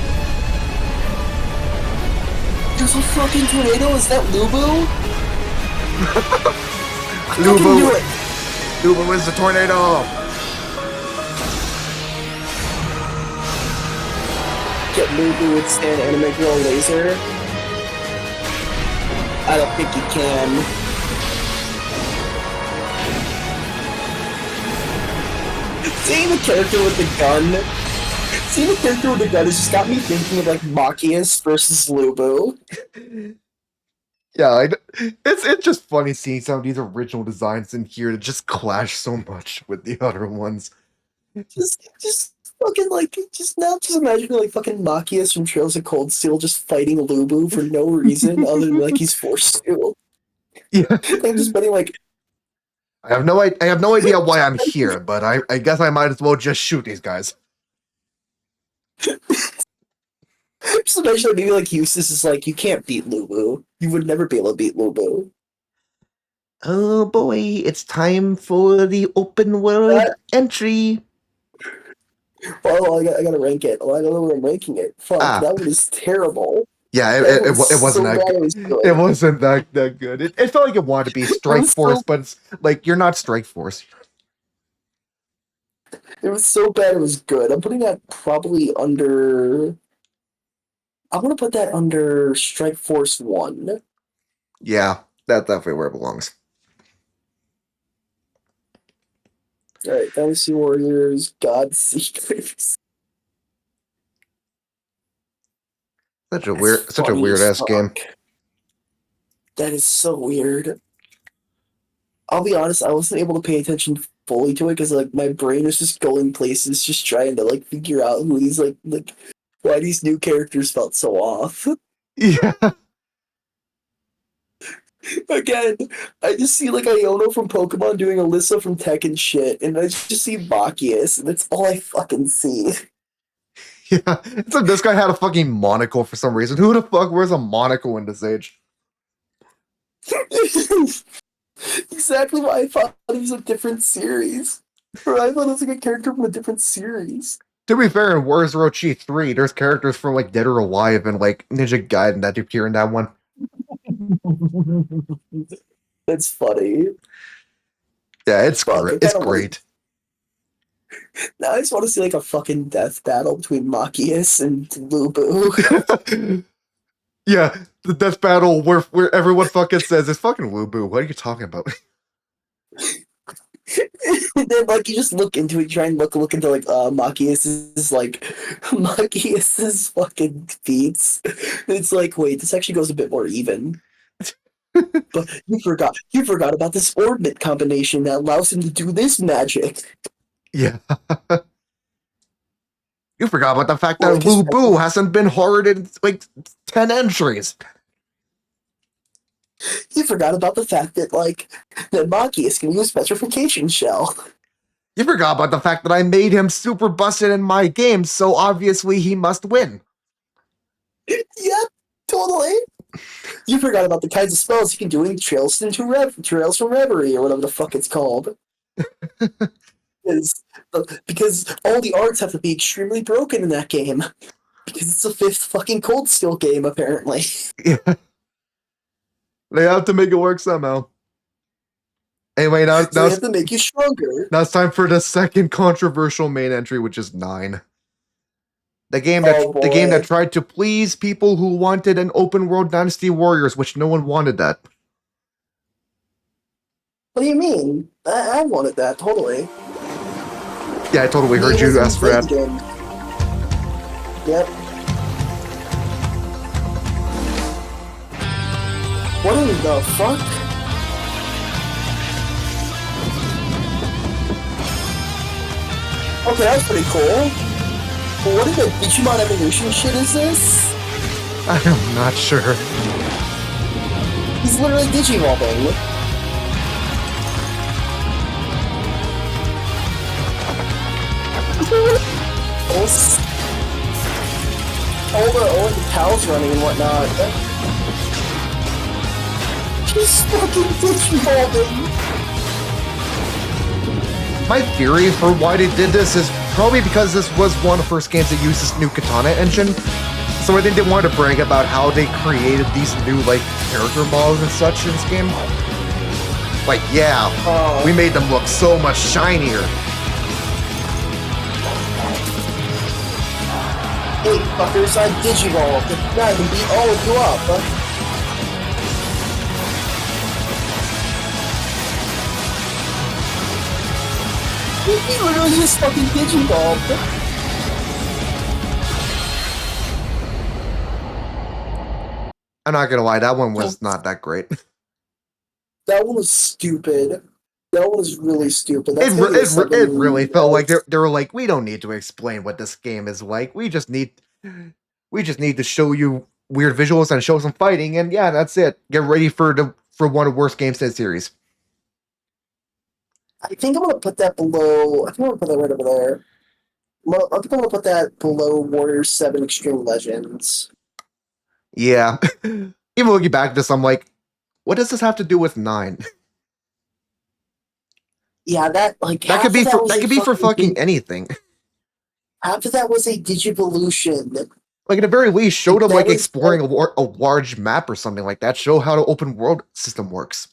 There's a fucking tornado. Is that Lubu? I can do it. Lubu is the tornado. Get Lubu with stand anime girl laser. I don't think you can. Seeing the character with the gun has just got me thinking of like Machias versus Lubu. Yeah, it's just funny seeing some of these original designs in here that just clash so much with the other ones. Just fucking like just imagine like fucking Machias from Trails of Cold Steel just fighting Lubu for no reason other than like he's forced to. Yeah, I'm just betting like I have no idea why I'm here, but I guess I might as well just shoot these guys. just imagine maybe like Eustace is like, you can't beat Lubu. You would never be able to beat Lubu. Oh boy, it's time for the open world entry. Oh, I gotta rank it. Oh, I don't know where I'm ranking it. Fuck, that one is terrible. Yeah, That it wasn't so that bad good. it was good. It wasn't that good. It felt like it wanted to be Strikeforce, so- but it's like you're not Strikeforce. It was so bad it was good. I'm putting that probably under... I want to put that under Strikeforce 1. Yeah, that's definitely where it belongs. Alright, Dynasty Warriors, Godseekers. Such a weird ass game. That is so weird. I'll be honest, I wasn't able to pay attention fully to it because like my brain was just going places, just trying to like figure out who these like why these new characters felt so off. Yeah. Again, I just see like Iono from Pokemon doing Alyssa from Tekken shit, and I just see Machias, and that's all I fucking see. Yeah. So this guy had a fucking monocle for some reason. Who the fuck wears a monocle in this age? Exactly why I thought it was a different series. Or I thought it was like a character from a different series. To be fair, in Warriors Orochi 3, there's characters from like Dead or Alive and like Ninja Gaiden that appear in that one. That's funny. Yeah, it's Fuck, great. I It's kinda wanna- great. Now I just want to see like a fucking death battle between Machias and Lubu. Yeah, the death battle where everyone fucking says it's fucking Lubu. What are you talking about? And then like you just look into it, try and look into like Machias's fucking feats. It's like, wait, this actually goes a bit more even. But you forgot about this orbit combination that allows him to do this magic. Yeah. You forgot about the fact Well, that I guess- Lubu hasn't been horrid in like 10 entries. You forgot about the fact that like that Machias can use petrification shell. You forgot about the fact that I made him super busted in my game, so obviously he must win. Yep, totally. You forgot about the kinds of spells you can do in Trails from Reverie or whatever the fuck it's called. Because all the arts have to be extremely broken in that game. Because it's the 5th fucking Cold Steel game, apparently. Yeah. They have to make it work somehow. Anyway, now So they have to make you stronger. it's time for the second controversial main entry, which is 9. The game Oh, that boy. tried to please people who wanted an open world Dynasty Warriors, which no one wanted that. What do you mean? I wanted that, totally. Yeah, I totally heard Me you hasn't ask for played that. the game. Yep. What in the fuck? Okay, that's pretty cool. But what in the Digimon evolution shit is this? I'm not sure. He's literally digivolving. All the pals running and whatnot. He's fucking digivolving. My theory for why they did this is probably because this was one of the first games that used this new Katana engine. So I think they wanted to brag about how they created these new, like, character models and such in this game. Like, yeah, we made them look so much shinier. Hey, fuckers, I digivolved. Now I can beat all of you up. He literally just fucking digivolved. I'm not gonna lie, that one was not that great. That one was stupid. That one was really stupid. It really felt like they were like, we don't need to explain what this game is like. We just need to show you weird visuals and show some fighting, and yeah, that's it. Get ready for one of the worst games in the series. I think I'm gonna put that below. I think I'm gonna put that right over there. I think I'm gonna put that below Warriors 7 Extreme Legends. Yeah. Even looking back at this, I'm like, what does this have to do with 9? Yeah, that could be for fucking anything. Half of that was a Digivolution. Like, at the very least, show them, like, was, exploring a large map or something like that. Show how the open world system works.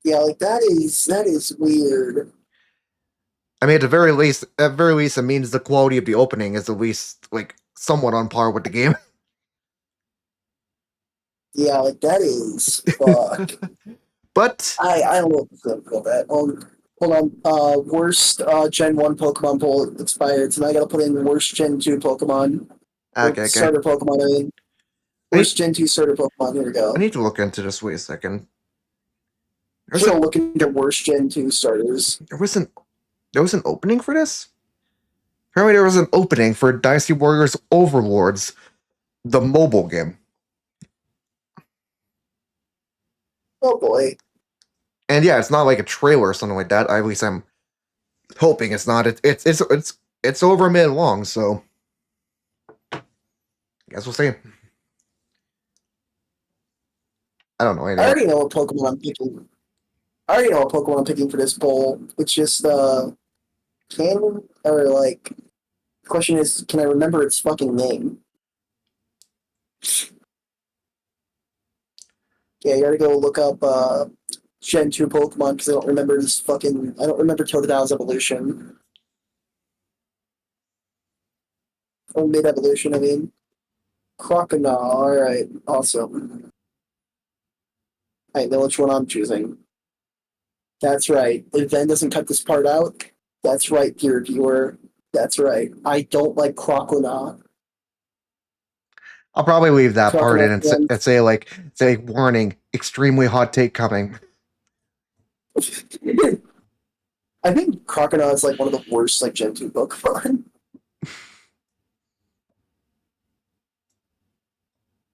Yeah, like, that is weird. I mean, at the very least, it means the quality of the opening is at least, like, somewhat on par with the game. Yeah, like, that is fuck. But I don't know about that. Hold on. Worst Gen 1 Pokemon poll expired, so now I gotta put in worst Gen 2 Pokemon. okay. Starter Pokemon, I mean. Worst Gen 2 starter Pokemon, here we go. I need to look into this. Wait a second. I'm still looking at worst Gen 2 starters. There was an opening for this? Apparently there was an opening for Dynasty Warriors Overlords, the mobile game. Oh boy. And yeah, it's not like a trailer or something like that. At least I'm hoping it's not. It's over a minute long, so I guess we'll see. I don't know. I already know what Pokemon I'm picking. For this poll. It's just the question is, can I remember its fucking name? Yeah, you gotta go look up Gen 2 Pokemon because I don't remember Totodile's evolution. Or mid-evolution, I mean. Crocodile, alright, awesome. I know which one I'm choosing. That's right. If Ben doesn't cut this part out, that's right, dear viewer. That's right. I don't like Crocodile. I'll probably leave that part in and say warning, extremely hot take coming. I think Crocodile is like one of the worst like Gen 2 Pokemon.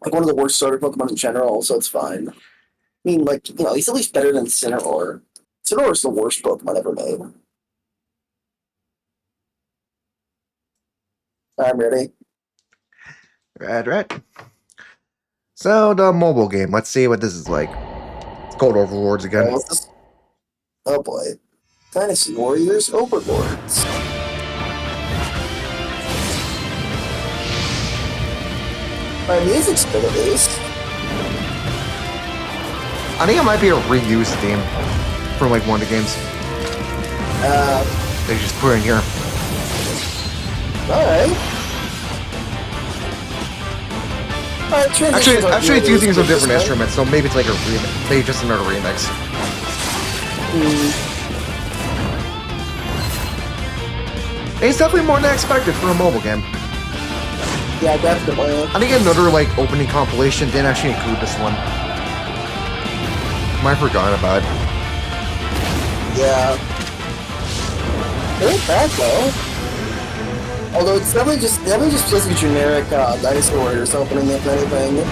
Like one of the worst starter Pokemon in general, so it's fine. I mean, like, you know, he's at least better than Cineroar. Cineroar is the worst Pokemon ever made. I'm ready. Right. So, the mobile game. Let's see what this is like. It's called Overlords again. Oh boy. Dynasty Warriors Overlords. My music's good at least. I think it might be a reused theme from like one of the games. They just put in here. Alright. Actually, it's using some different instruments, so maybe it's like a remix. Maybe just another remix. It's definitely more than expected for a mobile game. Yeah, definitely. I think another like opening compilation didn't actually include this one. I forgot about it. Yeah. It ain't bad though. Although it's definitely just feels like a generic Dynasty Warriors opening, if anything.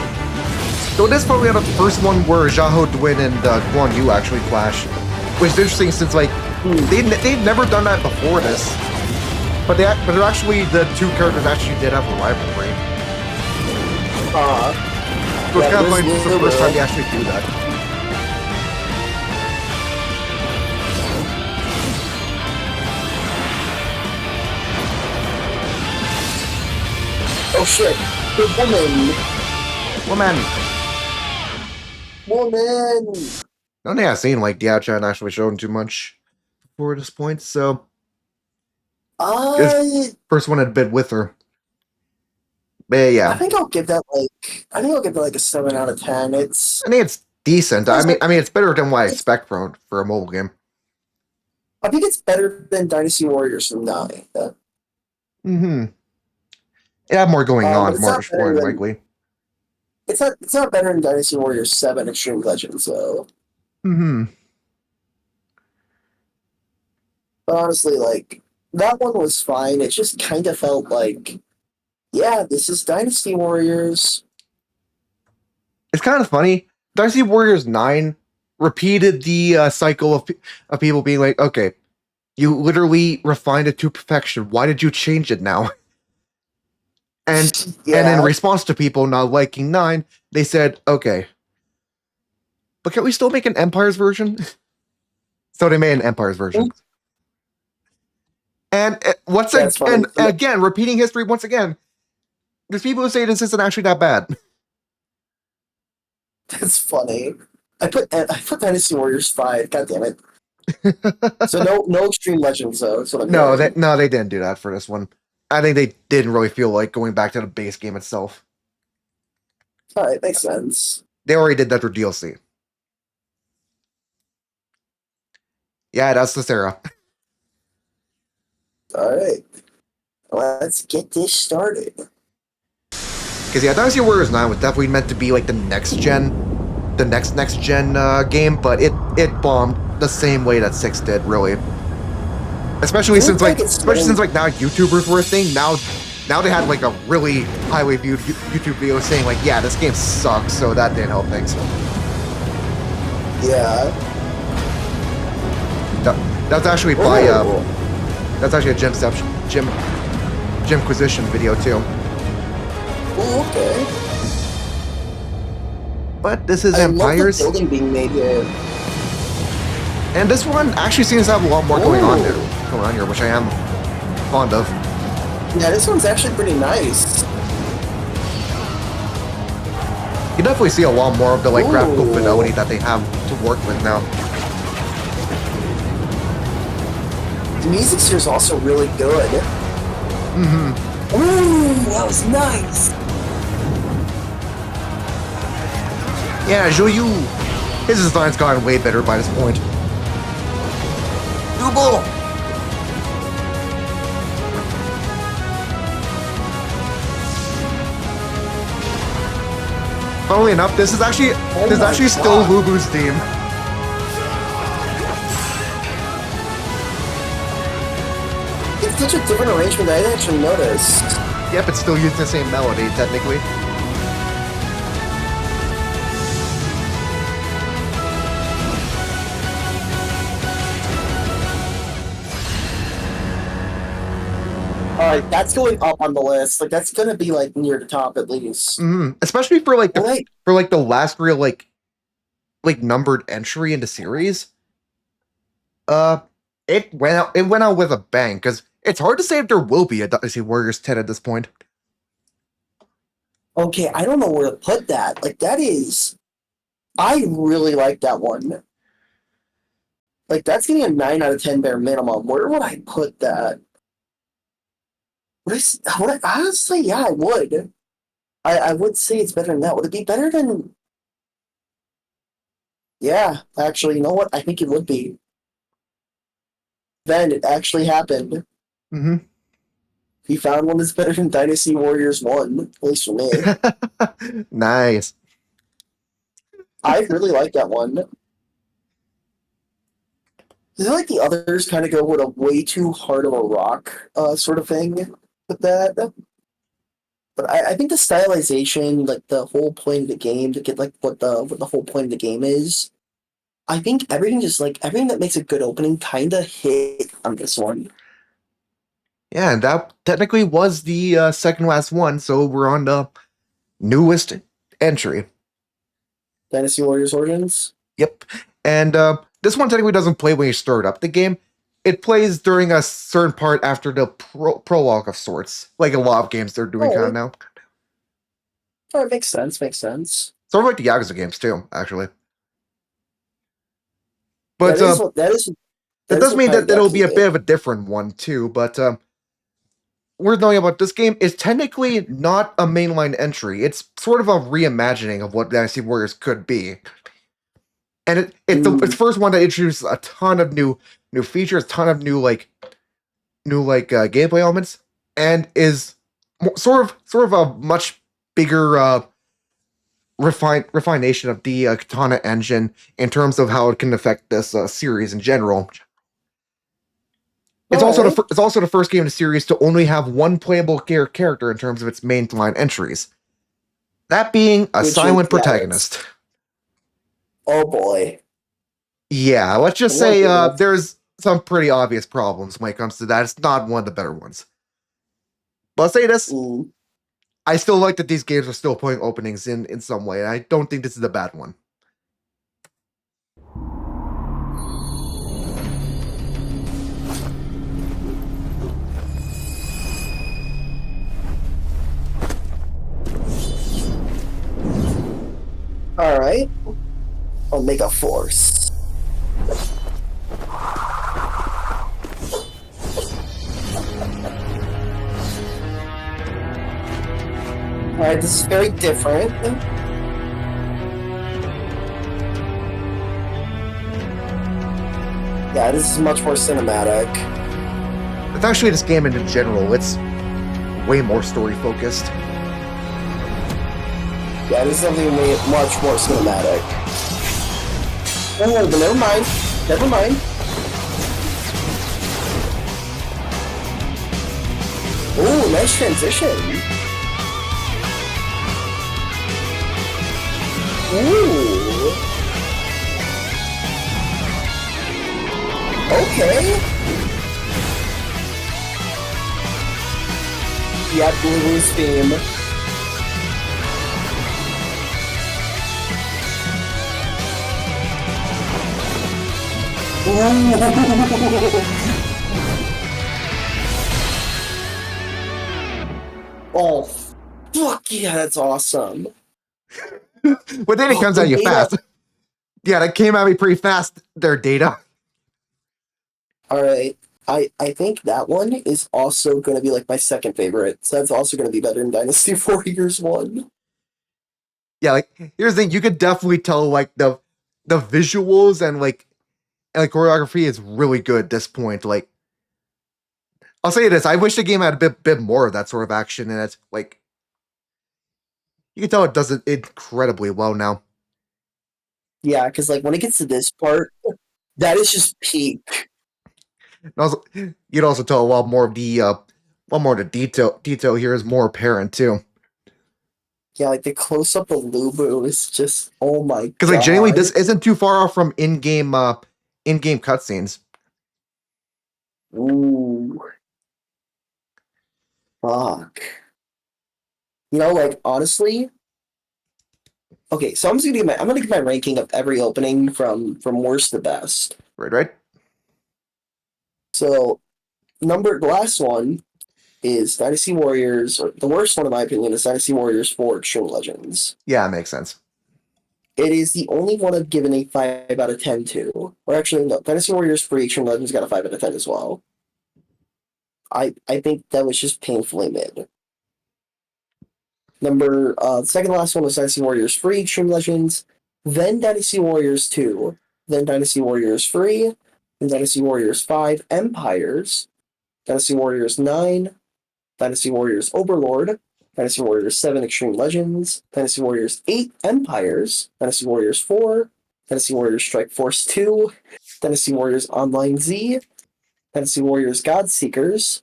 So this probably the first one where Xiahou Dwin and Guan Yu actually clash, which is interesting since like they'd never done that before this, but they're actually the two characters actually did have a rivalry. So it's kind of funny. This is the first time they actually do that. Oh shit! The woman. I don't think I've seen like Diachan actually shown too much before this point, so first one had been with her. But yeah, I think I'll give that like a 7 out of 10. I think it's decent. I mean, it's better than what I expect for a mobile game. I think it's better than Dynasty Warriors 9. Mm-hmm. It had more going on, more likely. It's not better than Dynasty Warriors 7 Extreme Legends, though. Mm-hmm. But honestly, like, that one was fine. It just kind of felt like, yeah, this is Dynasty Warriors. It's kind of funny. Dynasty Warriors 9 repeated the cycle of people being like, okay, you literally refined it to perfection. Why did you change it now? And in response to people not liking 9, they said, okay, but can we still make an Empires version? So they made an Empires version. And again, repeating history once again, there's people who say this isn't actually that bad. That's funny. I put Dynasty Warriors 5. God damn it. So no Extreme Legends though. No, they didn't do that for this one. I think they didn't really feel like going back to the base game itself. Alright, makes sense. They already did that for DLC. Yeah, that's the Sarah. Alright. Let's get this started. Because yeah, Dynasty Warriors 9 was definitely meant to be like the next gen game, but it bombed the same way that 6 did, really. Especially since now YouTubers were a thing. Now they had like a really highly viewed YouTube video saying like, yeah, this game sucks, so that didn't help things. Yeah. That's actually by that's actually a Jimquisition video too. Oh, okay. But this is I Empires. love the building being made here. And this one actually seems to have a lot more going on here, which I am fond of. Yeah, this one's actually pretty nice. You definitely see a lot more of the like graphical fidelity that they have to work with now. The music here is also really good. Mm-hmm. Ooh, that was nice. Yeah, Zhou, his design's gotten way better by this point. Double! Funnily enough, this is actually still Lubu's theme. It's such a different arrangement that I didn't actually notice. Yep, it's still using the same melody, technically. Alright, that's going up on the list. Like, that's gonna be, like, near the top at least. Mm-hmm. Especially for, like, the last real, like, numbered entry in the series. It went out with a bang, because it's hard to say if there will be a Dynasty Warriors 10 at this point. Okay, I don't know where to put that. Like, that is... I really like that one. Like, that's getting a 9 out of 10 bare minimum. Where would I put that? Honestly, yeah, I would. I would say it's better than that. Would it be better than... Yeah, actually, you know what? I think it would be. Then it actually happened. Mm-hmm. We found one that's better than Dynasty Warriors 1, at least for me. Nice. I really like that one. I feel like the others kind of go with a way too hard of a rock sort of thing. with that. But I think the stylization, like the whole point of the game, to get like what the whole point of the game is, I think everything just like everything that makes a good opening kind of hit on this one. Yeah, and that technically was the second last one, so we're on the newest entry. Dynasty Warriors Origins. Yep. And this one technically doesn't play when you start up the game. It plays during a certain part after the prologue of sorts, like a lot of games they're doing kind of now. Oh, it makes sense. Makes sense. Sort of like the Yakuza games too, actually. But that does mean that it'll be a bit of a different one too. But worth knowing about this game is technically not a mainline entry. It's sort of a reimagining of what Dynasty Warriors could be. And it's the first one that introduces a ton of new features, a ton of new gameplay elements, and is sort of a much bigger refination of the Katana engine in terms of how it can affect this series in general. It's also the first game in the series to only have one playable character in terms of its mainline entries. That being a silent protagonist. Oh boy. Yeah, let's just say there's some pretty obvious problems when it comes to that. It's not one of the better ones. But I'll say this. I still like that these games are still putting openings in some way. I don't think this is a bad one. Alright. Omega Force. Alright, this is very different. Yeah, this is much more cinematic. It's actually this game in general. It's way more story focused. Yeah, this is something much more cinematic. Oh, but never mind. Never mind. Oh, nice transition. Ooh. Okay. Yeah, Blue's theme. Oh, fuck yeah, that's awesome. But then it comes at you fast. Yeah, that came at me pretty fast, their data. Alright, I think that one is also going to be like my second favorite. So that's also going to be better than Dynasty Warriors 1. Yeah, like, here's the thing, you could definitely tell, like, the visuals and choreography is really good at this point. Like, I'll say this, I wish the game had a bit more of that sort of action in it. Like, you can tell it does it incredibly well now. Yeah, because like when it gets to this part, that is just peak. And also, you'd also tell a lot more of the detail here is more apparent too. Yeah, like the close up of Lubu is just oh my god. Because like genuinely, this isn't too far off from in-game cutscenes. Ooh. Fuck. You know, like honestly. Okay, so I'm gonna give my ranking of every opening from worst to best. Right. So the last one is Dynasty Warriors, or the worst one in my opinion is Dynasty Warriors 4 Extreme Legends. Yeah, it makes sense. It is the only one I've given a 5 out of 10 to. Or actually, no, Dynasty Warriors 3 Extreme Legends got a 5 out of 10 as well. I think that was just painfully mid. The second last one was Dynasty Warriors 3 Extreme Legends, then Dynasty Warriors 2, then Dynasty Warriors 3, then Dynasty Warriors 5 Empires, Dynasty Warriors 9, Dynasty Warriors Overlord, Dynasty Warriors 7 Extreme Legends, Dynasty Warriors 8 Empires, Dynasty Warriors 4, Dynasty Warriors Strikeforce 2, Dynasty Warriors Online Z, Dynasty Warriors Godseekers,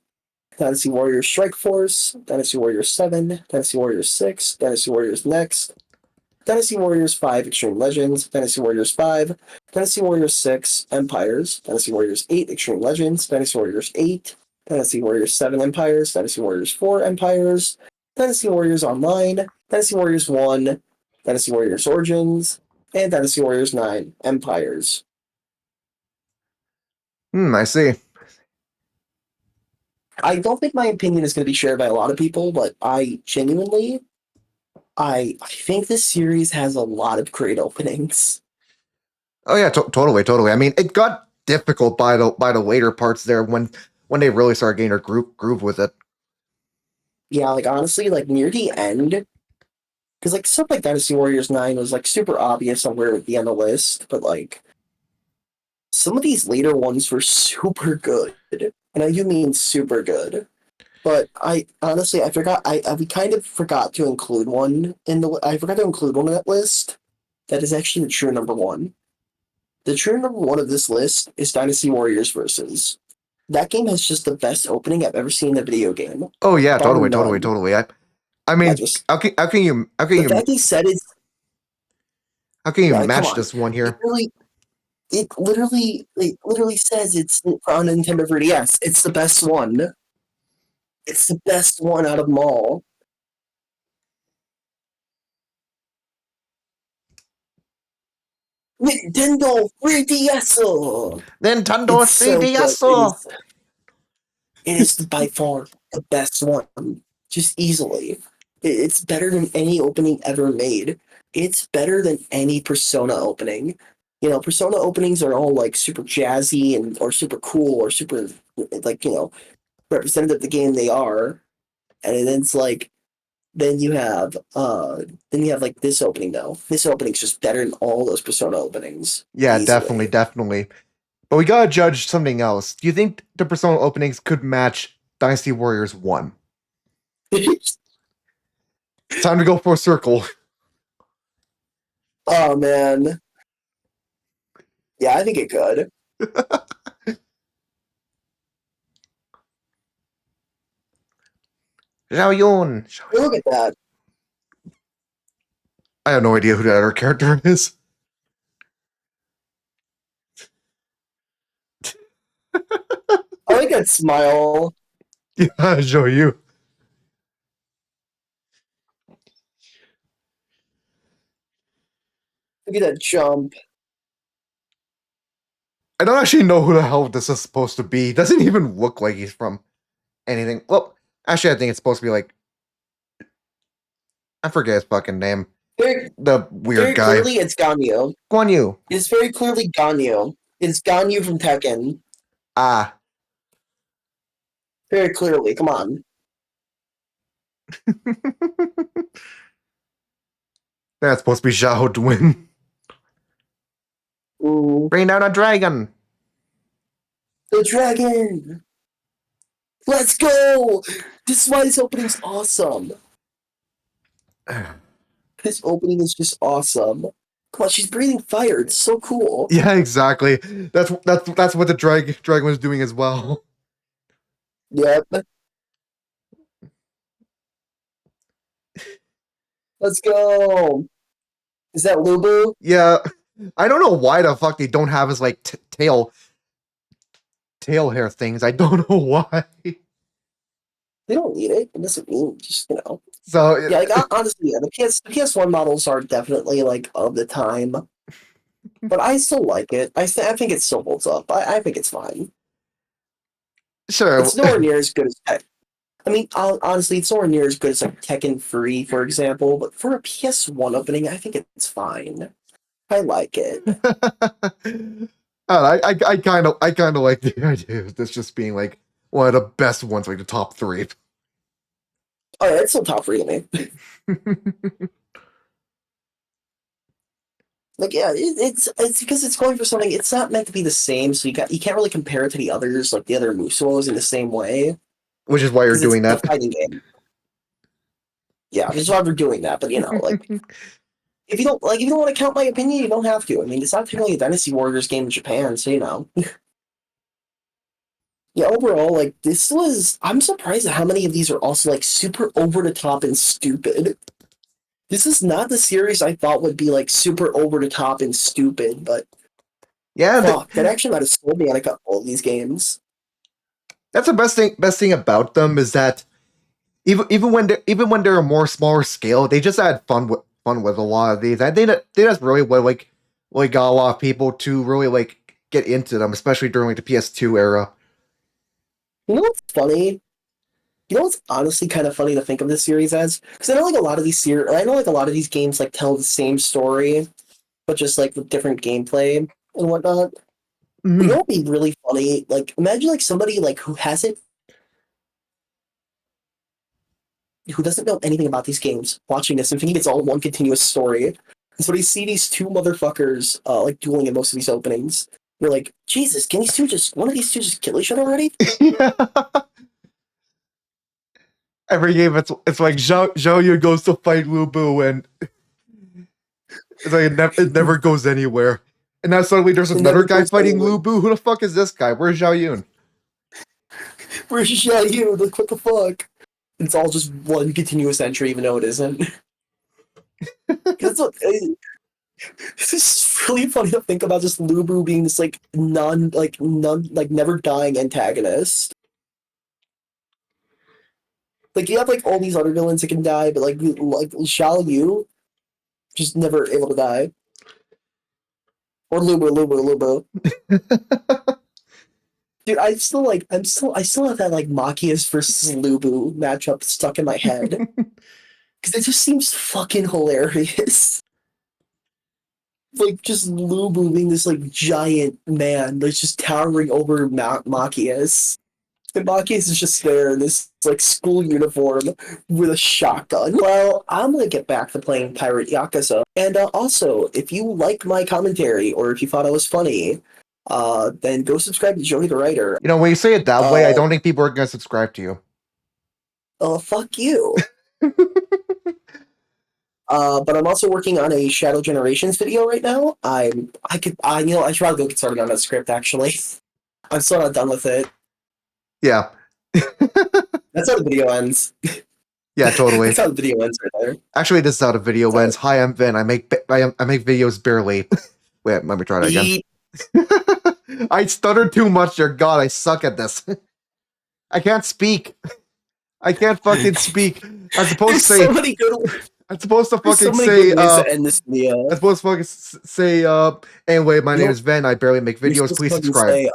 Dynasty Warriors Strikeforce, Dynasty Warriors 7, Dynasty Warriors 6, Dynasty Warriors Next, Dynasty Warriors 5 Extreme Legends, Dynasty Warriors 5, Dynasty Warriors 6 Empires, Dynasty Warriors 8 Extreme Legends, Dynasty Warriors 8, Dynasty Warriors 7 Empires, Dynasty Warriors 4 Empires, Dynasty Warriors Online, Dynasty Warriors 1, Dynasty Warriors Origins, and Dynasty Warriors 9 Empires. I see. I don't think my opinion is going to be shared by a lot of people, but I genuinely, I think this series has a lot of great openings. Oh yeah, totally. I mean, it got difficult by the later parts there when they really started getting their groove with it. Yeah, like honestly, like near the end, because like stuff like Dynasty Warriors 9 was like super obvious on where it would be on the list, but like some of these later ones were super good, and I do mean super good. But I honestly, I forgot. We kind of forgot to include one in the. I forgot to include one in that list. That is actually the true number one. The true number one of this list is Dynasty Warriors versus. That game has just the best opening I've ever seen in a video game. Oh yeah, Bar totally. none. I I mean, just how can you the fact he said it. Like, come match on. this one It here? really, it literally says it's on Nintendo 3DS. It's the best one. It's the best one out of them all. Nintendo 3DS. Nintendo It's so good. 3DS. It is by far the best one. Just easily. It's better than any opening ever made. It's better than any Persona opening. You know, Persona openings are all like super jazzy and or super cool or super like, representative of the game they are. And then it's like then you have like this opening though. This opening's just better than all those Persona openings. Yeah, Easily. definitely. But we gotta judge something else. Do you think the Persona openings could match Dynasty Warriors 1? Time to go for a circle. Oh man. Yeah, I think it could. Zhao Yun. Look at that. I have no idea who that other character is. I like that smile. Yeah, I'll show you. Look at that jump. I don't actually know who the hell this is supposed to be. It doesn't even look like he's from anything. Well, actually, I think it's supposed to be like I forget his fucking name. Very, The weird very guy. clearly, it's Ganyu. Guan Yu. It's very clearly Ganyu. It's Ganyu from Tekken. Ah. Very clearly. Come on. That's supposed to be Zhao Dwin. Ooh. Bring down a dragon. The dragon! Let's go! This is why this opening's awesome. This opening is just awesome. Come on, she's breathing fire. It's so cool. Yeah, exactly. That's what the dragon was doing as well. Yep. Let's go. Is that Lubu? Yeah, I don't know why the fuck they don't have his like tail hair things. I don't know why. They don't need it. It doesn't mean just So Yeah, like honestly, yeah, the PS1 models are definitely like of the time, but I still like it. I think it still holds up. I think it's fine. sure. It's nowhere near as good as Tekken. I mean, honestly, it's nowhere near as good as like Tekken 3, for example. But for a PS1 opening, I think it's fine. I like it. I kind of like the idea of this just being like one of the best ones, like the top 3. Oh, yeah, it's still top 3 to me. Like, yeah, it's because it's going for something. It's not meant to be the same, so you can't really compare it to the others, like the other Musos, in the same way. Which is why you're 'Cause doing it's that. a fighting game. Yeah, which is why we're doing that. But like if you don't want to count my opinion, you don't have to. I mean, it's not technically a Dynasty Warriors game in Japan, so Yeah, overall, like I'm surprised at how many of these are also like super over the top and stupid. This is not the series I thought would be like super over the top and stupid, but Yeah, fuck, that actually might have sold me on a couple of these games. that's the best thing about them is that even when they're a more smaller scale, they just had fun with a lot of these. I think that's really what like got a lot of people to really like get into them, especially during like the PS2 era. You know what's funny? You know what's honestly kind of funny to think of this series as? Because I know like a lot of these games like tell the same story, but just like with different gameplay and whatnot. But you know Mhm. what'd be really funny? Like imagine like somebody like who doesn't know anything about these games watching this and thinking it's all one continuous story. And so they see these two motherfuckers like dueling in most of these openings. You're like, Jesus, can one of these two just kill each other already? Every game, it's like Zhao Yun goes to fight Lu Bu, and it's like it never goes anywhere. And now suddenly there's It another never guy goes fighting anywhere. Lu Bu. Who the fuck is this guy? Where's Zhao Yun? Where's you? Like, what the fuck? It's all just one continuous entry, even though it isn't. It's this is really funny to think about just Lubu being this like never dying antagonist. Like you have like all these other villains that can die, but like Xiao Yu just never able to die. Or Lubu. Dude, I still have that like Machias versus Lubu matchup stuck in my head. Because it just seems fucking hilarious. Like just Lubu being this like giant man that's just towering over Machias. And Machias is just there in this like school uniform with a shotgun. Well, I'm gonna get back to playing Pirate Yakuza. And also, if you like my commentary or if you thought I was funny, then go subscribe to Joey the Writer. When you say it that way, I Uh, don't think people are gonna subscribe to you. fuck you. But I'm also working on a Shadow Generations video right now. I should probably go get started on that script actually. I'm still not done with it. Yeah, That's how the video ends. yeah, totally. That's how the video ends right there. Actually, this is how the video Sorry. ends. Hi, I'm Vin. I make videos barely. Wait, let me try that again. I stuttered too much there. God, I suck at this. I can't speak. I can't fucking speak. I'm supposed to There's say. so many good. I'm supposed to There's so fucking many say. good ways to end this video. I'm supposed to fucking say. Anyway, my You name know, is Ven. I barely make you're videos. supposed to Please fucking subscribe. say,